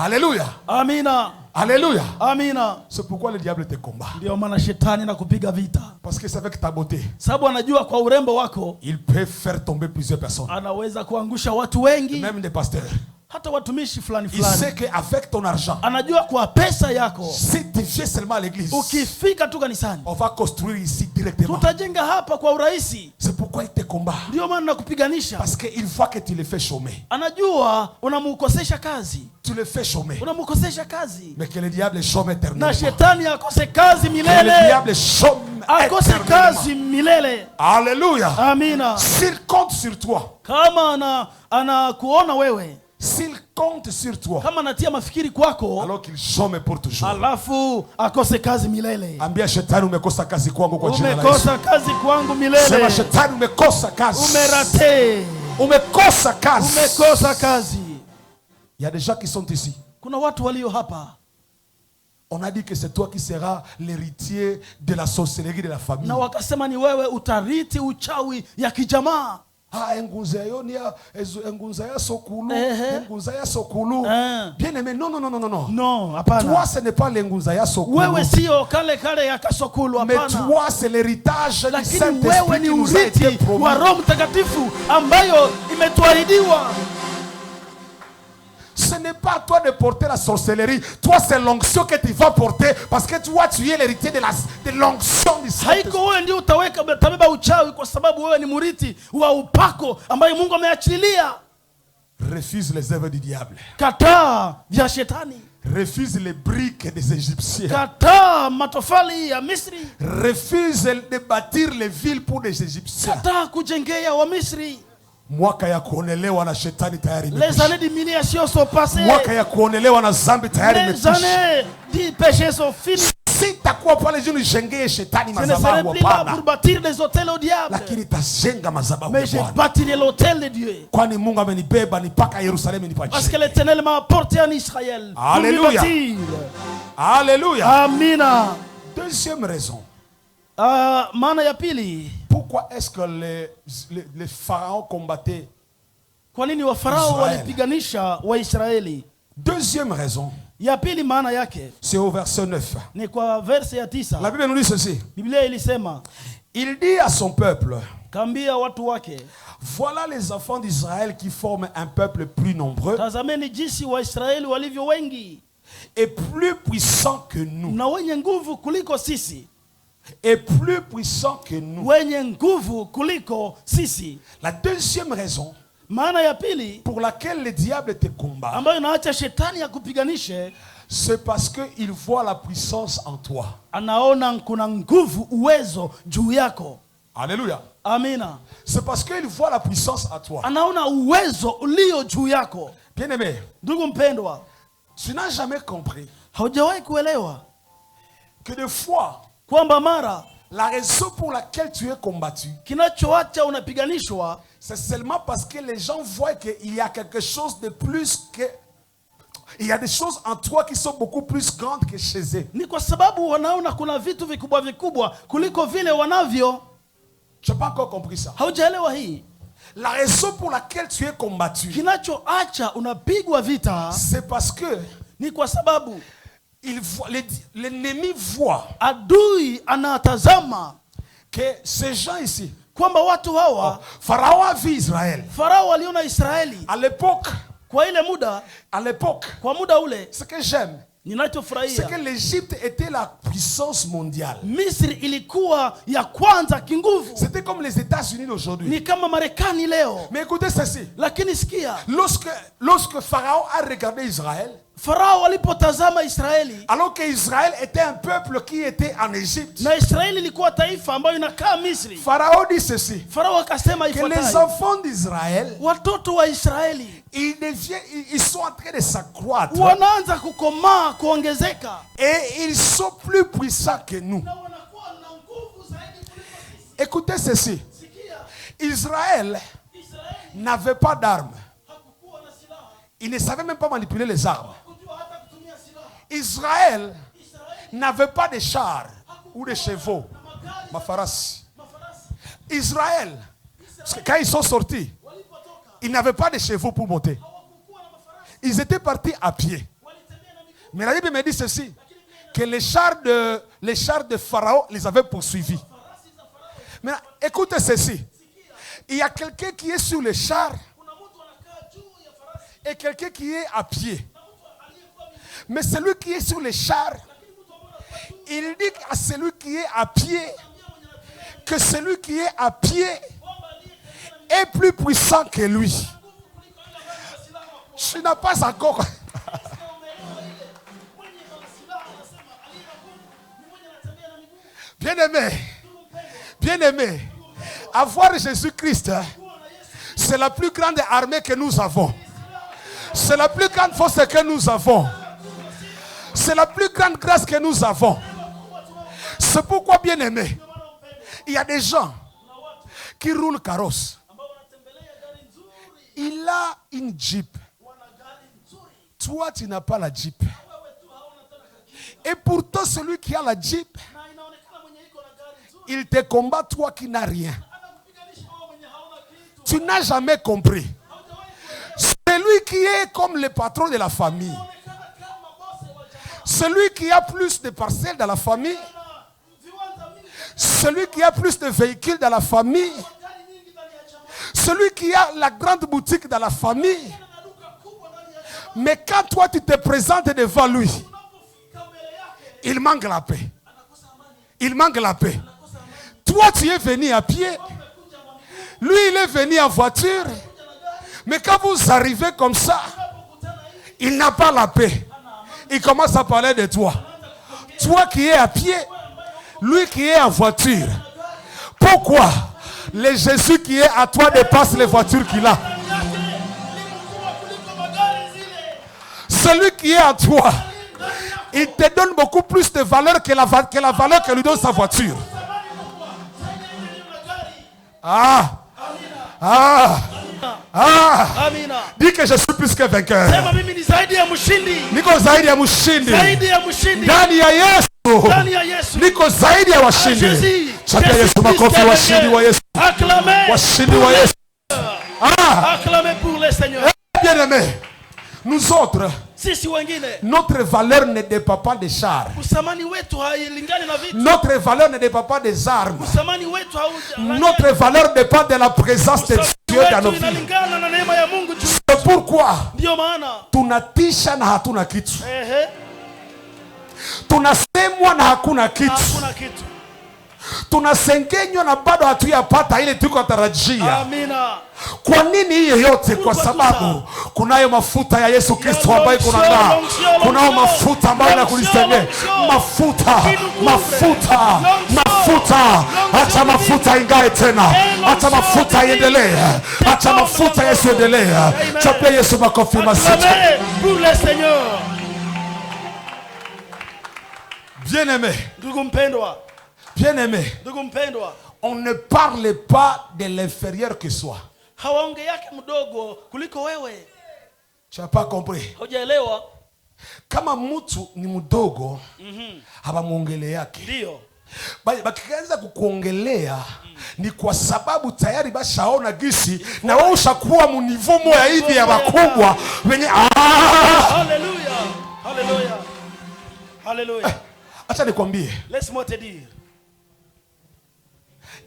Alléluia. Amina. Alléluia. Amina. C'est pourquoi le diable te combat. Ndio maana shetani anakupiga vita. Parce que c'est avec ta beauté. Sababu anajua kwa urembo wako, il peut faire tomber plusieurs personnes. Anaweza kuangusha watu wengi. Même des pasteurs. Hata watumishi fulani fulani. Il sait que avec ton argent, anajua kwa pesa yako, si tu viens seulement à l'église, ukifika tu kanisani, on va construire ici directement. Tutajenga hapa kwa urahisi. C'est pourquoi il te combat. Ndio maana nakupiganisha. Parce que il voit que tu le fais chômer. Anajua unamukosesha kazi. Tu le fais chômer. Unamukosesha kazi. Mais que le diable chôme éternellement. Na shetani akose kazi milele. Que le diable chôme akose kazi milele. Alléluia. Amina. S'il compte sur toi, kama anakuona wewe, s'il compte sur toi, kama anatia mafikiri kwako, alors qu'il chôme pour toujours. Alafu akose kazi milele. Ambia shetani umekosa kazi kwangu kwa jina la Yesu. Umekosa kazi kwangu milele. Sema shetani umekosa kazi. Umerate. Umekosa kazi. Umekosa kazi. Il y a des gens qui sont ici. Kuna watu walio hapa. On a dit que c'est toi qui seras l'héritier de la sorcellerie de la famille. Na wakasema ni wewe utariti uchawi ya kijamaa. Engunza ya sokulu. Bien aimé, non. Non, hapana. Toi, ce n'est pas l'engunza ya sokulu. Wewe sio kale ya kasokulu, hapana. Mais toi, c'est l'héritage du Saint-Esprit qui nous a été promis. Wa Roho Mtakatifu ambayo imetuahidiwa. Ce n'est pas à toi de porter la sorcellerie. Toi, c'est l'onction que tu vas porter. Parce que toi, tu es l'héritier de l'onction du Saint-Esprit. Haiko wewe ndio utabeba uchawi kwa sababu wewe ni murithi wa upako ambaye Mungu ameachilia. Refuse les œuvres du diable. Kataa vya shetani. Refuse les briques des Égyptiens. Kataa matofali ya Misri. Refuse de bâtir les villes pour les Égyptiens. Kataa kujengea wa Misri. Mwaka ya kuonelewa na shetani tayari imekwisha. Les années d'humiliation sont passées. Mwaka ya kuonelewa na zambi tayari imekwisha. Les années du péché sont finies. Sitakuwa pale juu nijengee shetani madhabahu hapana. Je ne serai plus là pour bâtir des hôtels au diable. Lakini tajenga madhabahu. Mais je bâtirai l'hôtel de Dieu. Kwani Mungu amenibeba nipaka Yerusalemu nipachie. Parce que l'Éternel m'a apporté en Israël. Alléluia. Alléluia. Amina. Deuxième raison. Maana ya pili. Pourquoi est-ce que les pharaons combattaient? Kwa nini wa farao walipiganisha wa Israeli? Deuxième raison. Ya pili maana yake. C'est au verset 9. Ni kwa verse ya 9. La Bible nous dit ceci. Biblia ilisema. Il dit à son peuple. Kambia watu wake. Voilà les enfants d'Israël qui forment un peuple plus nombreux. Tazameni jinsi wa Israeli walivyo wengi. Et plus puissants que nous. Na wenye nguvu kuliko sisi. Et plus puissants que nous. Wenye nguvu kuliko sisi. La deuxième raison. Maana ya pili pour laquelle le diable te combat, ambayo inaacha shetani akupiganishe, c'est parce que il voit la puissance en toi. Anaona kuna nguvu, uwezo juu yako. Alléluia. Amina. C'est parce qu'il voit la puissance en toi. Anaona uwezo ulio juu yako. Bien-aimé, ndugu mpendwa, tu n'as jamais compris haujawahi kuelewa que des fois kwamba mara la raison pour laquelle tu es combattu, kinachoacha unapiganishwa, c'est seulement parce que les gens voient qu'il y a quelque chose de plus que... Il y a des choses en toi qui sont beaucoup plus grandes que chez eux. Ni kwa sababu wanaona kuna vitu vikubwa vikubwa kuliko vile wanavyo. Tu n'as pas encore compris ça. Haujaelewa hii. La raison pour laquelle tu es combattu, kinachoacha unapigwa vita, c'est parce que ni kwa sababu l'ennemi voit adui anatazama que ces gens ici, kwamba watu hawa, Pharaon a vu Israël. Farao aliona Israeli. À l'époque, kwa ile muda, à l'époque, kwa muda ule, ce que j'aime, c'est que l'Égypte était la puissance mondiale. Misri ilikuwa ya kwanza kinguvu. C'était comme les États-Unis d'aujourd'hui. Ni kama Marekani leo. Mais écoutez ceci. Lakini sikia. Lorsque Pharaon a regardé Israël, Farao alipotazama Israeli, alors que Israël était un peuple qui était en Égypte, na Israeli ilikuwa taifa ambayo inakaa Misri, Pharaon dit ceci, Farao akasema que les enfants d'Israël, watoto wa Israeli, ils sont en train de s'accroître, wanaanza kukomaa, kuongezeka, et ils sont plus puissants que nous. Écoutez ceci. Israël n'avait pas d'armes. Il ne savait même pas manipuler les armes. Israël n'avait pas de chars ou de chevaux. Mafaras. Israël, quand ils sont sortis, ils n'avaient pas de chevaux pour monter. Ils étaient partis à pied. Mais la Bible me dit ceci, que les chars de Pharaon les avaient poursuivis. Mais écoutez ceci. Il y a quelqu'un qui est sur les chars et quelqu'un qui est à pied. Mais celui qui est sur les chars, il dit à celui qui est à pied que celui qui est à pied est plus puissant que lui. Je n'ai pas encore... Bien-aimé, avoir Jésus-Christ, c'est la plus grande armée que nous avons. C'est la plus grande force que nous avons. C'est la plus grande grâce que nous avons. C'est pourquoi, bien-aimé, il y a des gens qui roulent carrosse. Il a une Jeep. Toi, tu n'as pas la Jeep. Et pourtant, celui qui a la Jeep, il te combat, toi qui n'as rien. Tu n'as jamais compris. Celui qui est comme le patron de la famille, celui qui a plus de parcelles dans la famille, celui qui a plus de véhicules dans la famille, celui qui a la grande boutique dans la famille. Mais quand toi tu te présentes devant lui, il manque la paix. Il manque la paix. Toi tu es venu à pied, lui il est venu en voiture. Mais quand vous arrivez comme ça, il n'a pas la paix. Il commence à parler de toi. Toi qui es à pied, lui qui est en voiture. Pourquoi? Le Jésus qui est à toi dépasse les voitures qu'il a. Celui qui est à toi, il te donne beaucoup plus de valeur que la valeur que lui donne sa voiture. Dis que je suis plus que vainqueur. Niko zaidi ya mshindi. Ndani ya Yesu. Niko zaidi ya washindi. Chapia Yesu makofi, washindi wa Yesu. Washindi wa Yesu. Acclamez pour le Seigneur. Bien-aimés, nous autres, notre valeur ne dépend pas des chars. Notre valeur ne dépend pas des armes. Notre valeur dépend de la présence de Dieu dans nos vies. C'est pourquoi tunatisha na hatuna kitu. Tunasemwa na hakuna kitu. Tunasengenywa na bado hatuyapata ile tuko tarajia. Amina. Kwa nini hiyo yote? Kwa sababu kunayo mafuta ya Yesu Kristo ambayo kunang'aa. Kunayo mafuta ambayo yanakulisengenya. Mafuta. Acha mafuta ingae tena. Acha mafuta iendelee. Acha mafuta Yesu endelee. Chapia Yesu makofi mazito. Pour le Seigneur. Bien-aimé. Ndugu mpendwa. Bien-aimé, on ne parle pas de l'inférieur que soi. Tu n'as pas compris? Kama mtu ni mdogo, habamuongele yake. Ndio. Bakianza kukuongelea ni kwa sababu tayari bashaona gisi na wewe ushakuwa munivo moya hivi ya wakubwa wenye Hallelujah. Hallelujah. Hallelujah. Acha nikwambie. Laisse-moi te dire.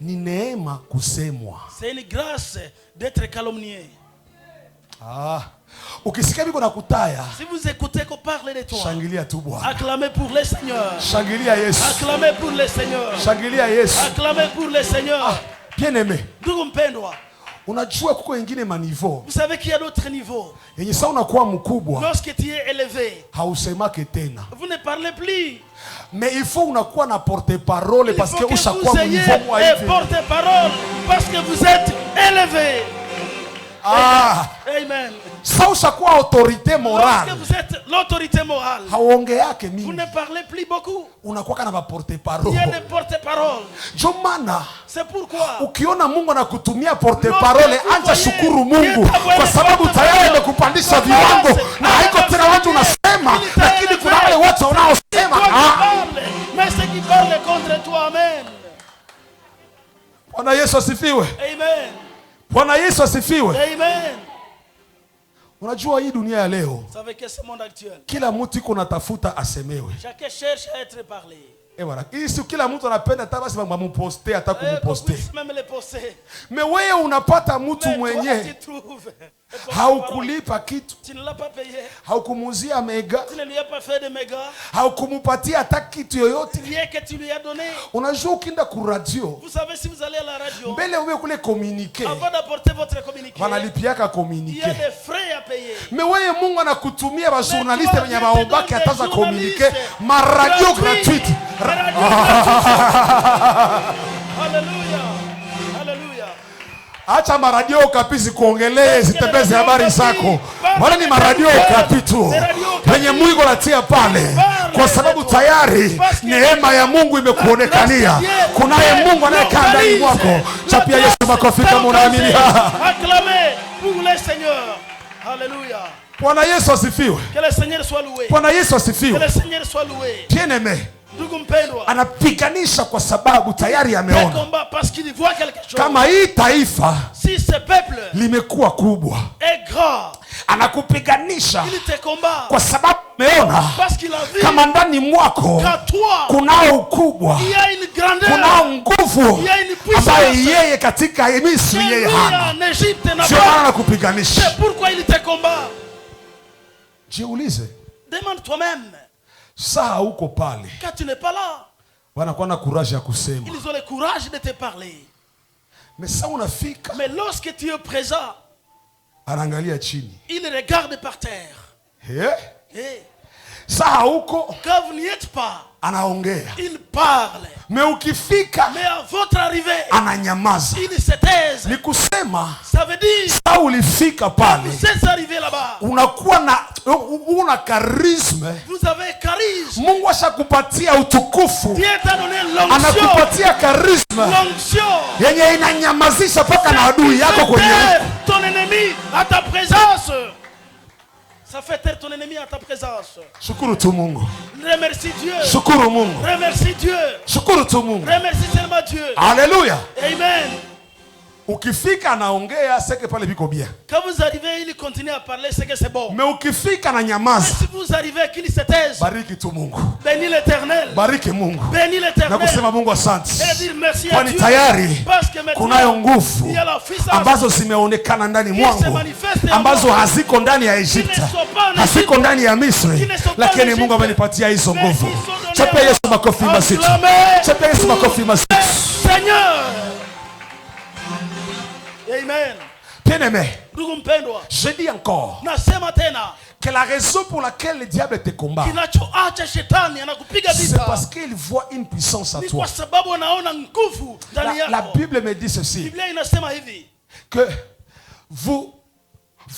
Ni neema kusemwa. C'est une grâce d'être calomnié. Ukisikia biko nakutaya. Si vous écoutez qu'on parle de toi. Shangilia tu Bwana. Acclamez pour le Seigneur. Shangilia Yesu. Acclamez pour le Seigneur. Shangilia Yesu. Acclamez pour le Seigneur. Bien-aimé. Ndugu mpendwa. Unajua kuko wengine maniveau. Vous savez qu'il y a d'autres niveaux. Yenye sasa unakuwa mkubwa. Lorsque tu es élevé. Hausemake tena. Vous ne parlez plus. Mais il faut unakuwa na porte-parole parce que ushakuwa mniveau mwa hivi. Porte-parole parce que vous êtes élevé. Amen. Sasa ushakuwa autorité morale. Lorsque vous êtes l'autorité morale. Hauongeake mingi. Vous ne parlez plus beaucoup. Unakuwa kana porte-parole. Il y a des porte-parole. Jomana. C'est pourquoi. Ukiona Mungu anakutumia porte-parole, anza shukuru Mungu kwa sababu tayari amekupandisha viwango na haiko tena watu unasema, lakini kuna wale watu wanaosema mais ceux qui parlent contre toi. Amen. Bwana Yesu asifiwe. Amen. Bwana Yesu asifiwe. Amen. Unajua hii dunia ya leo, vous savez que ce monde actuel, kila mtu iko natafuta asemewe. Chacun cherche à être parlé. Bwana, hii kila mtu anapenda hata basi mumposte hata kumposte. Mais wewe unapata mtu mwenye haukulipa kitu. Tu ne l'as pas payé. Haukumuzia mega. Tu ne lui as pas fait de mega. Haukumupatia hata kitu yoyote. Rien que tu lui as donné. Unajua ukienda ku radio. Vous savez si vous allez à la radio. Mbele wewe kule communiquer. Avant d'apporter votre communiqué. Wanalipiaka communiquer. Il y a des frais à payer. Mais wewe Mungu anakutumia ba journaliste wenye baobaki ataza communiquer ma radio gratuite. Hallelujah. Hallelujah. Acha maradio kapisi kuongelee zitembeze habari zako. Wala ni maradio kapitu. Wenye Mungu anatia pale. Kwa sababu tayari neema ya Mungu imekuonekania. Kunaye Mungu anayekaa ndani mwako. Chapia Yesu makofi kama unaamini. Acclamez pour le Seigneur. Hallelujah. Bwana Yesu asifiwe. Que le Seigneur soit loué. Bwana Yesu asifiwe. Que le Seigneur soit loué. Bien-aimé. Anapiganisha kwa sababu tayari ameona kama hii taifa limekuwa kubwa. Anakupiganisha kwa sababu ameona kama ndani mwako kunao ukubwa, kunao nguvu ambayo yeye katika Misri yeye hana. Sio maana anakupiganisha. Jiulize. Demande toi-même. Saa uko pale. Quand tu n'es pas là. Wanakuwa na courage ya kusema. Ils ont le courage de te parler. Mais ça unafika. Mais lorsque tu es présent. Anaangalia chini. Il regarde par terre. Hey. Saa huko. Quand vous n'y êtes pas. Anaongea. Il parle. Mais ukifika. Mais à votre arrivée. Ananyamaza. Il se taise. Ni kusema. Ça veut dire. Saa ulifika pale. Vous êtes arrivé là-bas. Unakuwa na una charisme. Vous avez charisme. Mungu ashakupatia utukufu. Dieu t'a donné l'onction. Anakupatia charisme. L'onction. Yenye inanyamazisha paka na adui yako kwenye. Ton ennemi à ta présence. Ça fait taire ton ennemi à ta présence. Shukuru tu Mungu. Remercie Dieu. Shukuru Mungu. Remercie Dieu. Shukuru tu Mungu. Remercie seulement Dieu. Alléluia. Amen. Ukifika anaongea seke pale biko bien. Quand vous arrivez, il continue à parler, c'est que c'est bon. Mais ukifika na nyamaza. Si vous arrivez qu'il se taise. Bariki tu Mungu. Bénis l'Éternel. Bariki Mungu. Bénis l'Éternel. Na kusema Mungu asante. Et dire merci à Dieu. Tayari parce que maintenant kunayo nguvu il y a la puissance ambazo zimeonekana ndani mwangu, ambazo haziko ndani ya Egypte, haziko ndani ya Misri, lakini Mungu amenipatia hizo nguvu. Chape Yesu makofi mazito. Chape Yesu makofi mazito. Seigneur. Amen. Bien-aimé, je dis encore que la raison pour laquelle le diable te combat, c'est parce qu'il voit une puissance en toi. La Bible me dit ceci, que vous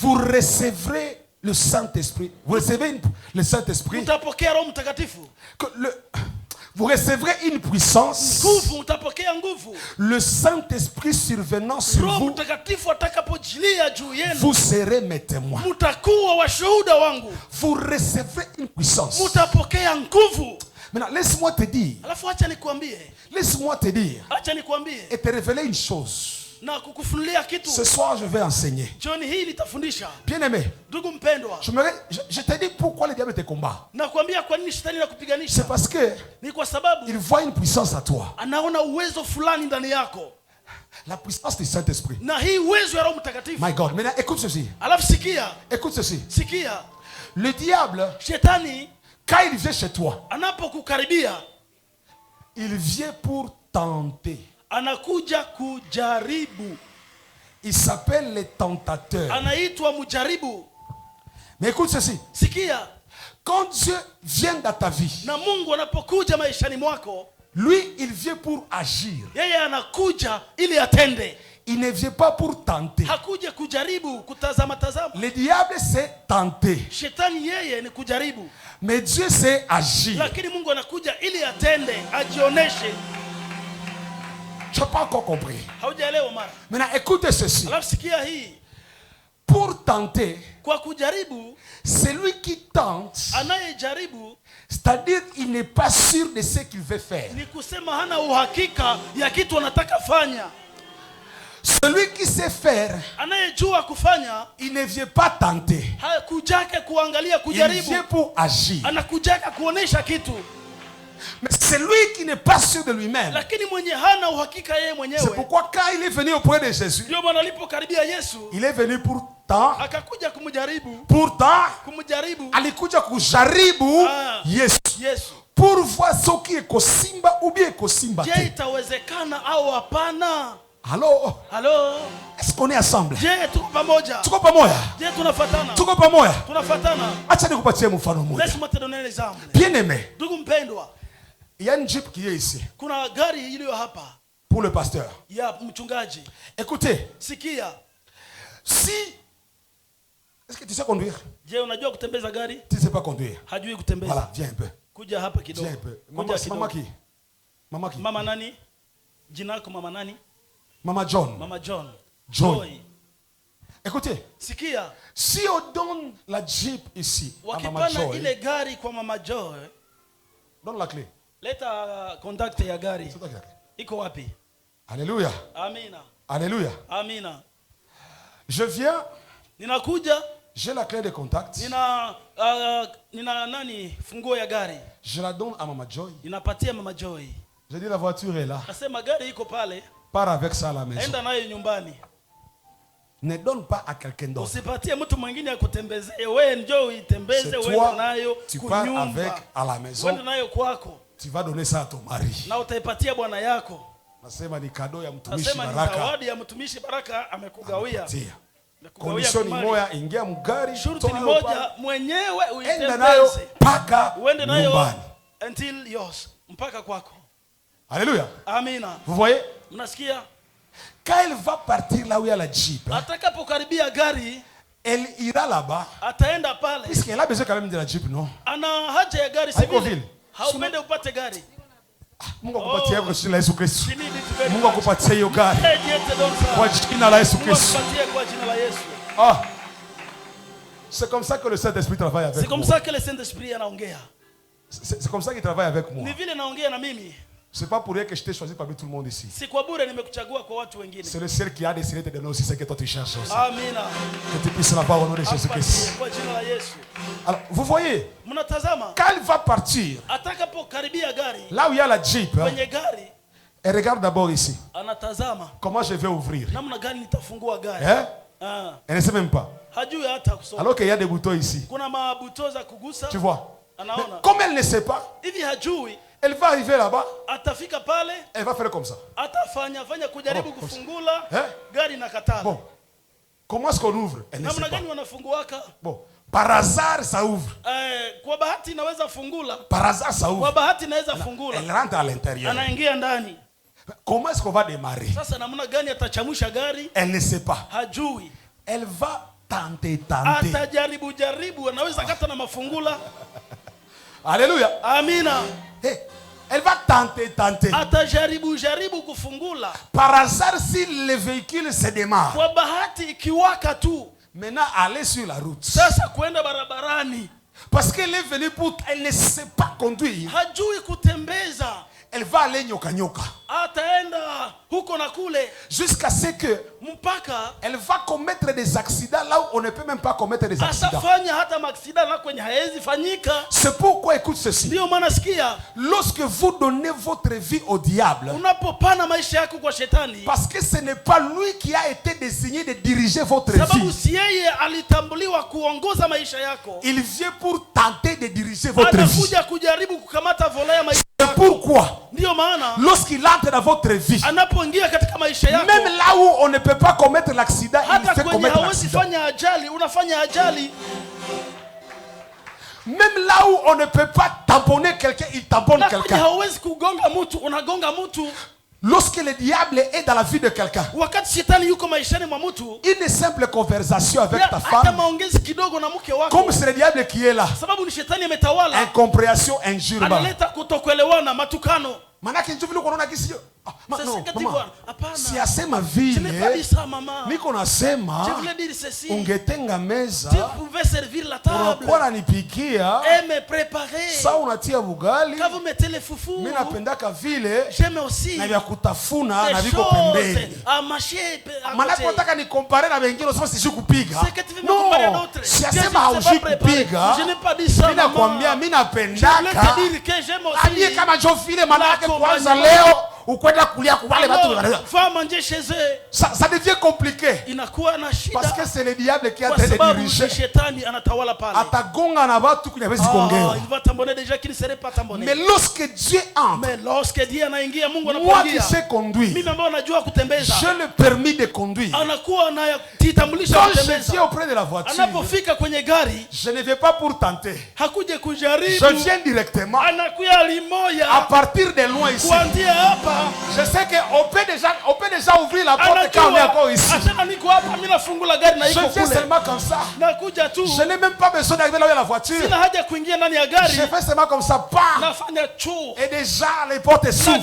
recevrez le Saint-Esprit. Vous recevez le Saint-Esprit. Vous recevrez une puissance. Le Saint-Esprit survenant sur vous, vous serez mes témoins. Vous recevrez une puissance. Maintenant, laisse-moi te dire. Laisse-moi te dire. Et te révéler une chose. Ce soir, je vais enseigner. Bien-aimé, je te dis pourquoi le diable te combat. C'est parce que il voit une puissance à toi. La puissance du Saint-Esprit. My God. Maintenant, écoute ceci. Écoute ceci. Le diable, quand il vient chez toi, il vient pour tenter. Anakuja kujaribu. Il s'appelle les tentateurs. Anaitwa mujaribu. Mais écoute ceci. Sikia. Quand Dieu vient dans ta vie, na Mungu anapokuja maishani mwako, lui il vient pour agir. Yeye anakuja ili atende. Il ne vient pas pour tenter. Hakuja kujaribu kutazama tazama. Le diable c'est tenter. Shetani yeye ni kujaribu. Mais Dieu c'est agir. Lakini Mungu anakuja ili atende, ajioneshe. Tu n'as pas encore compris. Maintenant, écoutez ceci. Pour tenter, celui qui tente, c'est-à-dire il n'est pas sûr de ce qu'il veut faire. Celui qui sait faire, il ne vient pas tenter. Il vient pour agir. Mais c'est lui qui n'est pas sûr de lui-même. C'est pourquoi quand il est venu auprès de Jésus, il est venu pour tant. Pourtant, alikuja kujaribu Yesu. Pour voir ce qui est kosimba ou bien kosimba. Allô? Allô? Est-ce qu'on est ensemble? Tuko pamoja. Tuko pamoja. Tunafatana. Tuko pamoja. Tunafatana. Acha nikupatie mfano mmoja. Laisse-moi te donner un exemple. Bien-aimé. Ndugu mpendwa. Il y a une jeep qui est ici. Kuna gari iliyo hapa. Pour le pasteur. Ya mchungaji. Écoutez. Sikia. Si est-ce que tu sais conduire? Je, unajua kutembeza gari? Tu ne sais pas conduire. Hajui kutembeza. Voilà, viens un peu. Kuja hapa kidogo. Viens un peu. Mama qui? Mama qui? Mama nani? Jina lako mama nani? Mama John. Mama John. Joy. Écoutez. Sikia. Si on donne la jeep ici à Mama Joy. Wakipana ile gari kwa Mama Joy. Donne la clé. Leta contact ya gari. Iko wapi? Alléluia. Amina. Alléluia. Amina. Je viens. Ninakuja. J'ai la clé de contact. Nina nani funguo ya gari. Je la donne à Mama Joy. Ninapatia Mama Joy. Je dis la voiture est là. Nasema gari iko pale. Pars avec ça à la maison. Enda nayo nyumbani. Ne donne pas à quelqu'un d'autre. Usipatie mtu mwingine akutembezee. Wewe njoo uitembeze wewe nayo tu pars avec à la maison. Wewe nayo kwako. Tu vas donner ça à ton mari. Na utaipatia bwana yako. Nasema ni kado ya mtumishi Baraka. Nasema ni zawadi ya mtumishi Baraka amekugawia. Condition ni moja, ingia mgari, shurti ni moja, mwenyewe uitembeze nayo paka nyumbani until yours, mpaka kwako. Alléluia. Amina. Vous voyez? Mnasikia? Quand elle va partir là où il y a la Jeep, atakapokaribia gari, elle ira là-bas. Ataenda pale. Puisqu'elle a besoin quand même de la Jeep, non? Ana haja ya gari sivile. Haupende upate gari. Mungu akupatie kwa jina la Yesu Kristo. Mungu akupatie hiyo gari. Kwa jina la Yesu Kristo. Kwa jina la Yesu. Ah. C'est comme ça que le Saint-Esprit travaille avec moi. C'est comme ça que le Saint-Esprit anaongea. C'est comme ça qu'il travaille avec moi. Ni vile naongea na mimi. C'est pas pour rien que je t'ai choisi parmi tout le monde ici. Si kwa bure nimekuchagua kwa watu wengine. C'est le ciel qui a décidé de donner aussi ce que toi tu cherches aussi. Amina. Que tu puisses l'avoir au nom de Jésus-Christ. Kwa jina la Yesu. Alors, vous voyez, mnatazama, quand elle va partir, atakapokaribia gari, là où il y a la Jeep, kwenye gari, elle regarde d'abord ici. Anatazama. Comment je vais ouvrir? Namna gani nitafungua gari? Elle ne sait même pas. Hajui hata kusoma. Alors qu'il y a des boutons ici. Kuna mabuto za kugusa. Tu vois? Anaona. Comme elle ne sait pas, hivi hajui, elle va arriver là-bas. Atafika pale, elle va faire comme ça. Atafanya kujaribu kufungula, gari nakatala. Bon. Comment est-ce qu'on ouvre? Elle ne sait pas. Namna gani wanafunguaka? Bon. Par hasard, ça ouvre. Kwa bahati inaweza fungula. Par hasard, ça ouvre. Kwa bahati inaweza fungula. Elle rentre à l'intérieur. Anaingia ndani. Comment est-ce qu'on va démarrer? Sasa namna gani atachamusha gari? Elle ne sait pas. Hajui. Elle va tenter. Atajaribu, anaweza kata na mafungula. Alléluia. Amina. Hey, elle va tenter. Atajaribu kufungula. Par hasard, si le véhicule se démarre. Kwa bahati ikiwaka tu. Maintenant, aller sur la route. Sasa kwenda barabarani. Parce qu'elle est venue pour... Elle ne sait pas conduire. Hajui kutembeza. Elle va aller nyoka. Ataenda huko na kule. Jusqu'à ce que mpaka elle va commettre des accidents là où on ne peut même pas commettre des accidents. Atafanya hata maksida na kwenye haezi fanyika. C'est pourquoi écoute ceci. Ndio maana sikia. Lorsque vous donnez votre vie au diable, unapopana maisha yako kwa shetani, parce que ce n'est pas lui qui a été désigné de diriger votre vie. Sababu si yeye alitambuliwa kuongoza maisha yako. Il vient pour tenter de diriger votre vie. Anakuja kujaribu kukamata vola ya maisha. C'est pourquoi lorsqu'il entre dans votre vie, même là où on ne peut pas commettre l'accident, il fait commettre l'accident. Même là où on ne peut pas tamponner quelqu'un, il tamponne quelqu'un. Lorsque le diable est dans la vie de quelqu'un, une simple conversation avec ta femme, comme c'est le diable qui est là, incompréhension, injure. Si asema vile niko nasema ungetenga meza unakuwa nanipikia saa unatia bugali, mimi napendaka vile na vya kutafuna na viko pembeni. Manake nataka nikompare na wengine, sasa sisi kupiga. No, si asema hauji kupiga, mimi nakwambia mimi napendaka aliye kama jo vile. Manake kwanza leo ukwenda kulia kubale watu ça devient compliqué parce que c'est le diable qui a train de diriger. Atagonga na watu kwenye hawezi kuongea. Mais lorsque Dieu entre, moi qui sais conduire, je le permis de conduire. Quand je suis auprès de la voiture, je ne vais pas pour tenter, je viens directement à partir de loin ici. Je sais qu'on peut déjà ouvrir la porte quand on est encore ici. Je viens seulement comme ça. Je n'ai même pas besoin d'arriver là où il y a la voiture. Je fais seulement comme ça. Et déjà les portes s'ouvrent.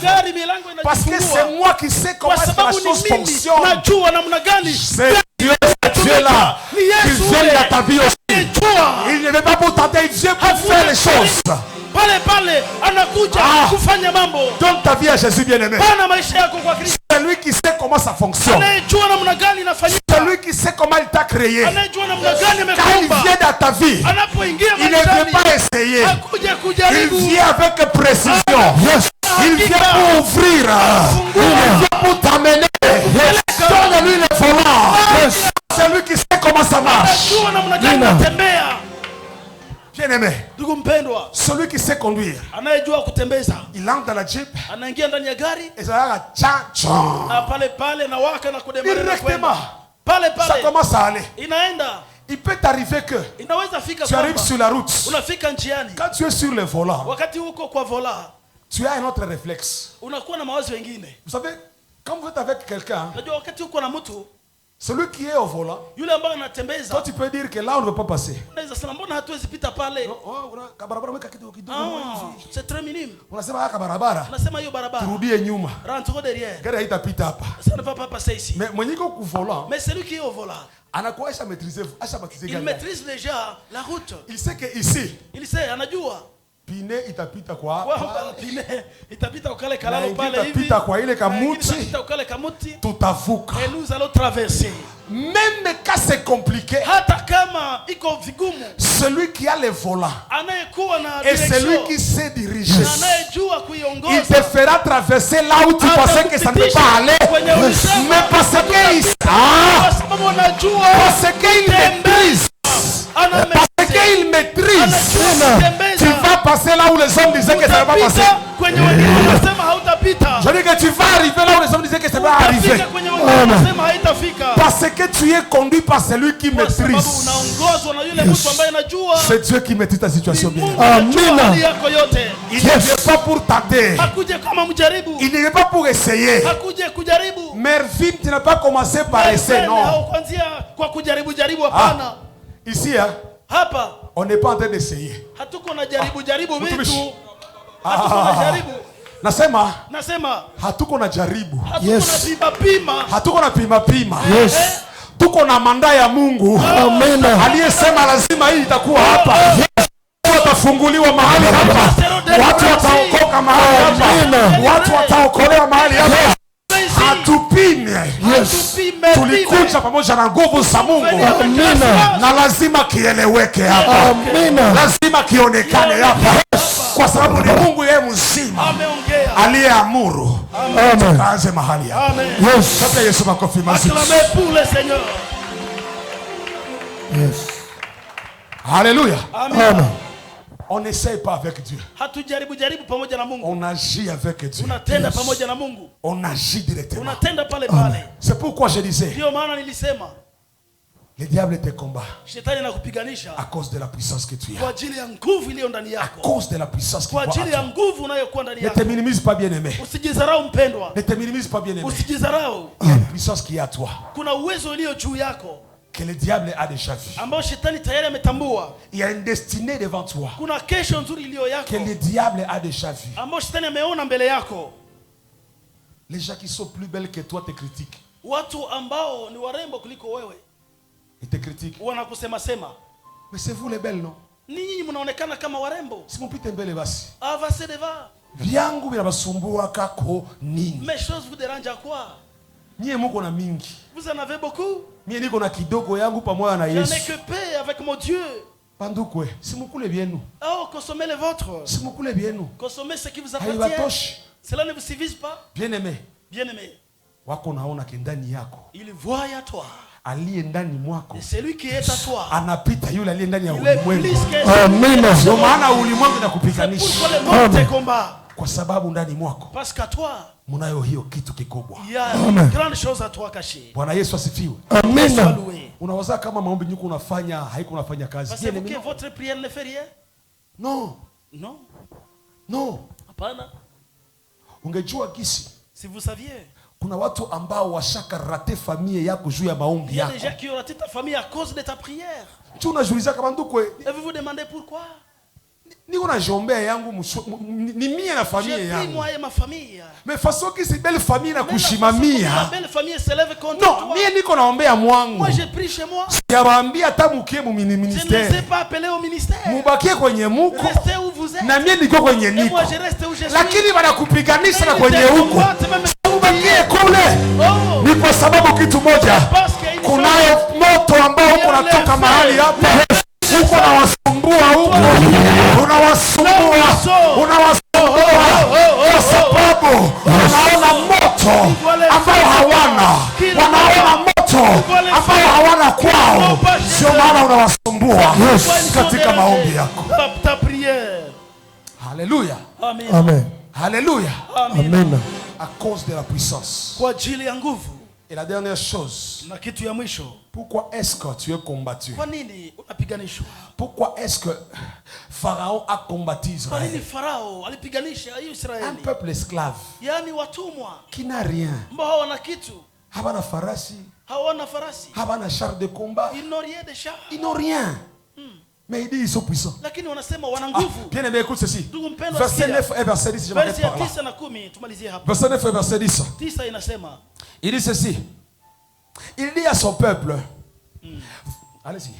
Parce que c'est moi qui sais comment la chose fonctionne. C'est Dieu là qui vient dans ta vie aussi. Il ne veut pas pour tenter, il vient pour faire les choses. Donne ta vie à Jésus bien-aimé. C'est lui qui sait comment ça fonctionne. C'est lui qui sait comment il t'a créé. Quand il vient dans ta vie, il ne vient pas essayer. Il vient avec précision. Il vient pour ouvrir. Il vient pour t'amener. Donne-lui le volant. C'est lui qui sait comment ça marche. Bien-aimé, celui qui sait conduire, il entre dans la Jeep et ça va directement. Ça commence à aller. Inaenda. Il peut t'arriver que tu arrives sur la route. Quand tu es sur le volant, tu as un autre réflexe. Vous savez, quand vous êtes avec quelqu'un, celui qui est au volant, toi tu peux dire que là on ne veut pas passer. C'est très minime. Ça ne va pas passer ici. Mais celui qui est au volant, il maîtrise déjà la route. Il sait que ici, pine itapita kwa tutavuka. Et nous allons traverser. Même quand c'est compliqué, celui qui a le volant et celui qui sait diriger, il te fera traverser là où tu pensais que ça ne peut pas aller. Mais parce qu'il maîtrise, tu vas passer là où les hommes disaient que ça ne va pas passer. Je dis que tu vas arriver là où les hommes disaient que ça ne va pas arriver. Parce que tu es conduit par celui qui maîtrise. C'est Dieu qui maîtrise ta situation bien. Amen. Il ne vient pas pour tâter. Il ne vient pas pour essayer. Mervyn, tu n'as pas commencé par essayer, non. Ici, hein, on n'est pas en train d'essayer. Nasema hatuko na jaribu. Yes. Hatuko na pima. Yes. Tuko na manda ya Mungu. Amen. Aliyesema lazima hii itakuwa hapa. Watafunguliwa mahali hapa. Watu wataokoka mahali hapa. Watu wataokolewa mahali hapa. Hatupime. Yes. Tulikuja pamoja na nguvu za Mungu. Na lazima kieleweke hapa. Lazima kionekane hapa. Kwa sababu ni Mungu yeye mzima aliyeamuru tukaanze mahali hapa. Yes. Sasa Yesu makofi mazuri. Pour le Seigneur. Yes. Alléluia. Amen. On n'essaie pas avec Dieu. On agit avec Dieu. Yes. On agit directement. Amen. C'est pourquoi je disais, le diable te combat à cause de la puissance que tu as. À cause de la puissance que tu as. Ne te minimise pas, bien-aimé. Ne te minimise pas, bien-aimé. Il y a une puissance qui est à toi, que le diable a déjà vu. Il y a une destinée devant toi, que le diable a déjà vu. Les gens qui sont plus belles que toi te critiquent. Ils te critiquent. Mais c'est vous les belles, non? Si mon pite mbele basi. Vyangu vinabasumbua kako nini? Mes choses vous dérangent à quoi? Nyie muko na mingi. Vous en avez beaucoup? Mie niko na kidogo yangu pamoja na Yesu. J'en ai que peu avec mon Dieu. Pandukwe, si mukule bienu. Oh, consommez les vôtres. Si mukule bienu. Consommez ce qui vous appartient. Cela ne vous suffit pas? Bien-aimé. Bien-aimé. Wako naona kindani yako. Il voit à toi. Aliye ndani mwako. C'est lui qui est à toi. Anapita yule aliye ndani ya ulimwengu. Amen. Ndio maana ulimwengu unakupiganisha. C'est pourquoi le monde te combat. Kwa sababu ndani mwako. Parce qu'à toi. Munayo hiyo kitu kikubwa. Il y a une grande chose à toi cachée. Bwana Yesu asifiwe. Amen. Unaweza kama maombi nyuko unafanya haiko unafanya kazi. Parce que votre prière ne fait rien? Non. Non. Non. Hapana. Ungejua kisi. Si vous saviez. Kuna watu ambao washaka rate familia yako juu ya maombi yako. Il y a des gens qui ont raté ta famille à cause de ta prière. Tu unajiuliza kama ndukwe. Et vous vous demandez pourquoi? Niko na jombea yangu ni mie na familia yangu. J'ai pris moi et ma famille. Mais façon que c'est belle famille na kushimamia. La belle famille s'élève contre toi. Non, mie niko naombea mwangu. Moi j'ai pris chez moi. Siwaambia hata mukie mu ministère. Je ne sais pas appeler au ministère. Mubakie kwenye muko. Restez où vous êtes. Na mie niko kwenye niko. Et moi je reste où je suis. Lakini wanakupiganisha na kwenye huko. Mubakie kule. Ni kwa sababu kitu moja. Kunayo moto ambao uko natoka mahali hapa. Uko na wasumbua huko. Unawasumbua kwa sababu wanaona moto ambao hawana, wanaona moto ambao hawana kwao, sio maana unawasumbua katika maombi yako. Haleluya. Amen. Haleluya. Amen. À cause de la puissance. Kwa ajili ya nguvu. Et la dernière chose, pourquoi est-ce que tu es combattu? Pourquoi est-ce que Pharaon a combattu Israël? Un peuple esclave qui n'a rien. Habana farasi, habana char de combat. Ils n'ont rien. Mais il dit ils sont puissants. Bien aimé, écoute ceci. Verset 9 et verset 10. Verset 9 et verset 10. Il dit ceci. Il dit à son peuple. Allez-y.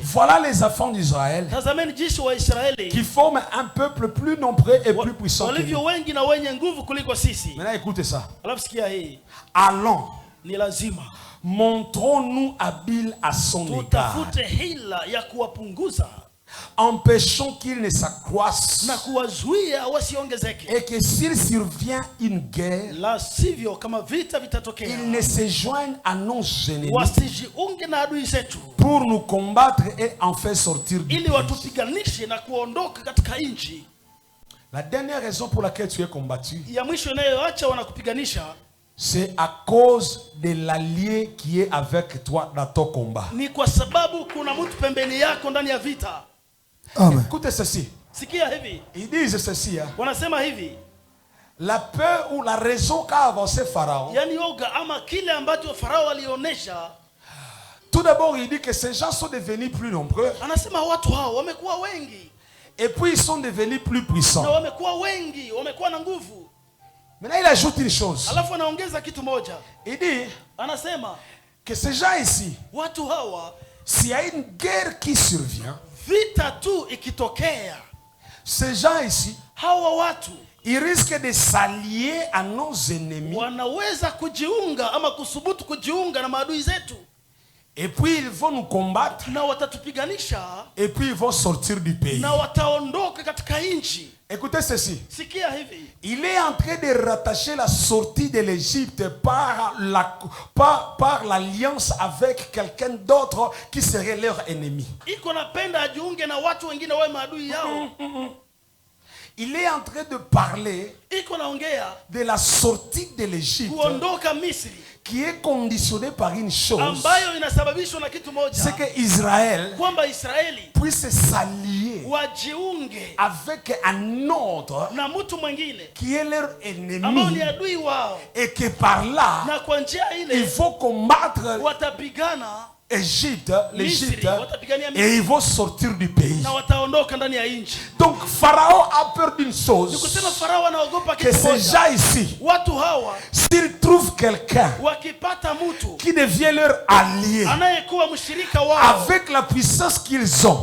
Voilà les enfants d'Israël qui forment un peuple plus nombreux et plus puissant que nous. Maintenant écoutez ça. Allons. Montrons-nous habiles à son égard. Empêchons qu'il ne s'accroisse et que s'il survient une guerre, il ne se joigne à nos ennemis pour nous combattre et en faire sortir du pays. La dernière raison pour laquelle tu es combattu, c'est à cause de l'allié qui est avec toi dans ton combat. Amen. Écoutez ceci. Ils disent ceci. La peur ou la raison qu'a avancé Pharaon. Tout d'abord, il dit que ces gens sont devenus plus nombreux. Et puis ils sont devenus plus puissants. Maintenant, il ajoute une chose. Il dit que ces gens ici, s'il y a une guerre qui survient, ces gens ici, ils risquent de s'allier à nos ennemis. Et puis ils vont nous combattre. Et puis ils vont sortir du pays. Écoutez ceci. Il est en train de rattacher la sortie de l'Égypte par l'alliance avec quelqu'un d'autre qui serait leur ennemi. Il est en train de parler de la sortie de l'Égypte qui est conditionnée par une chose. C'est que Israël puisse s'allier avec un autre qui est leur ennemi et que par là il faut combattre l'Égypte et ils vont sortir du pays. Donc Pharaon a peur d'une chose, que ces gens ici, s'ils trouvent quelqu'un qui devient leur allié avec la puissance qu'ils ont,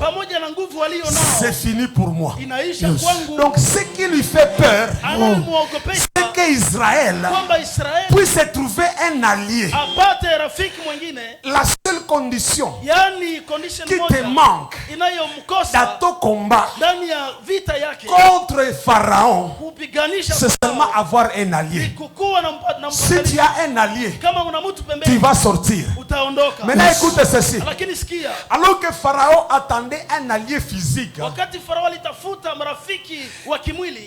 c'est fini pour moi. Donc ce qui lui fait peur, c'est qu'Israël puisse trouver un allié. La seule condition qui te manque dans ton combat contre Pharaon, c'est seulement avoir un allié. Si tu as un allié, tu vas sortir. Maintenant écoute ceci. Alors que Pharaon attendait un allié physique,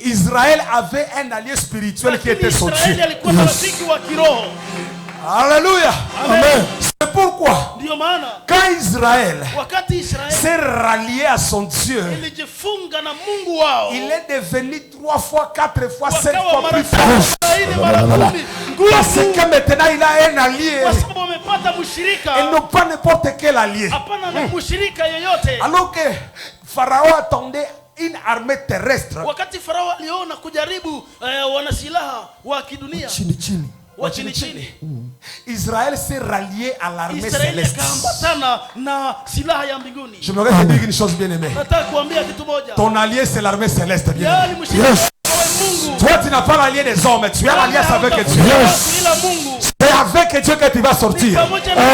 Israël avait un allié spirituel qui était son Dieu. Alléluia. Amen. C'est pourquoi quand Israël s'est rallié à son Dieu, il est devenu 3 fois, 4 fois, 5 fois plus fort. Parce que maintenant il a un allié et non pas n'importe quel allié. Alors que Pharaon attendait une armée terrestre, Israël s'est rallié à l'armée céleste. Je me te dire une chose, bien aimé. Ton allié c'est l'armée céleste, bien aimé. Yes. Toi tu n'as pas l'allié des hommes, tu as l'alliance avec Dieu. Yes. C'est avec Dieu que tu vas sortir.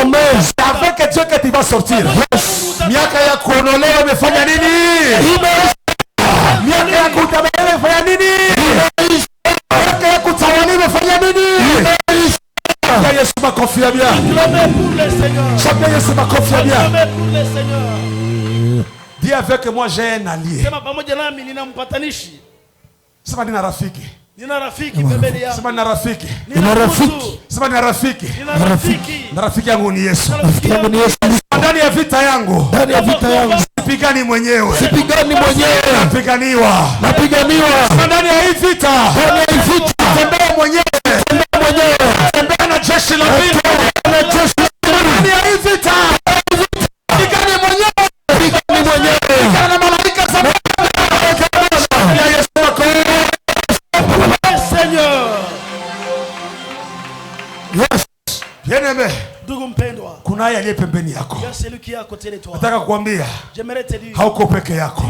Amen. C'est avec Dieu que tu vas sortir. Miaka ya kuonolea umefanya nini? Miaka ya kutabele umefanya nini? Miaka ya kutawali umefanya nini? Chacun Yesu makofia bien. Chacun Yesu makofia bien. Dis avec moi j'ai un allié. Sema nina rafiki. Nina rafiki pembeni yangu. Sema nina rafiki. Nina rafiki. Sema nina rafiki. Nina rafiki. Na rafiki yangu ni Yesu. Rafiki yangu ni Yesu. Ndani ya vita yangu. Ndani ya vita yangu. Sipigani mwenyewe. Sipigani mwenyewe. Napiganiwa. Napiganiwa. Ndani ya hii vita. Ndani ya hii vita. Tembea mwenyewe. Tembea mwenyewe. Tembea na jeshi la mbingu. Na jeshi la mbingu. Ndani ya hii vita. Pigani mwenyewe. Pigani mwenyewe. Pigana na malaika za Mungu. Ya Yesu wako. Seigneur. Yes. Bien-aimé. Ndugu mpendwa, kuna yeye aliye pembeni yako. Nataka kukuambia hauko peke yako.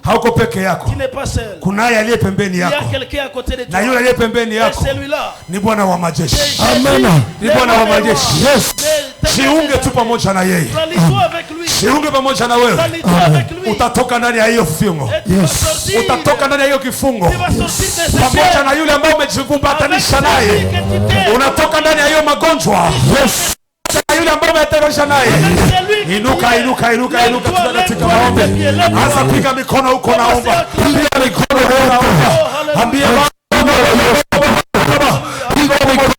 Hauko peke yako. Kuna yeye aliye pembeni yako. Na yule aliye pembeni yako ni Bwana wa majeshi. Amen. Ni Bwana wa majeshi. Yes. Jiunge tu pamoja na yeye. Jiunge pamoja na wewe. Utatoka ndani ya hiyo kifungo. Yes. Utatoka ndani ya hiyo kifungo. Pamoja na yule ambaye umejivumbatanisha naye. Unatoka ndani ya hiyo magonjwa. Yes. Yule ambaye umeterosha naye. Inuka, inuka, inuka, inuka katika maombi. Anza piga mikono huko naomba. Piga mikono huko naomba. Ambia piga mikono.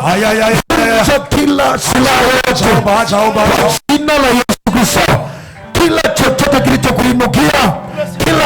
Aya ya ya. Kila silaha jaomba. Jina la Yesu Kristo. Kila chochote kilichokuinukia, kila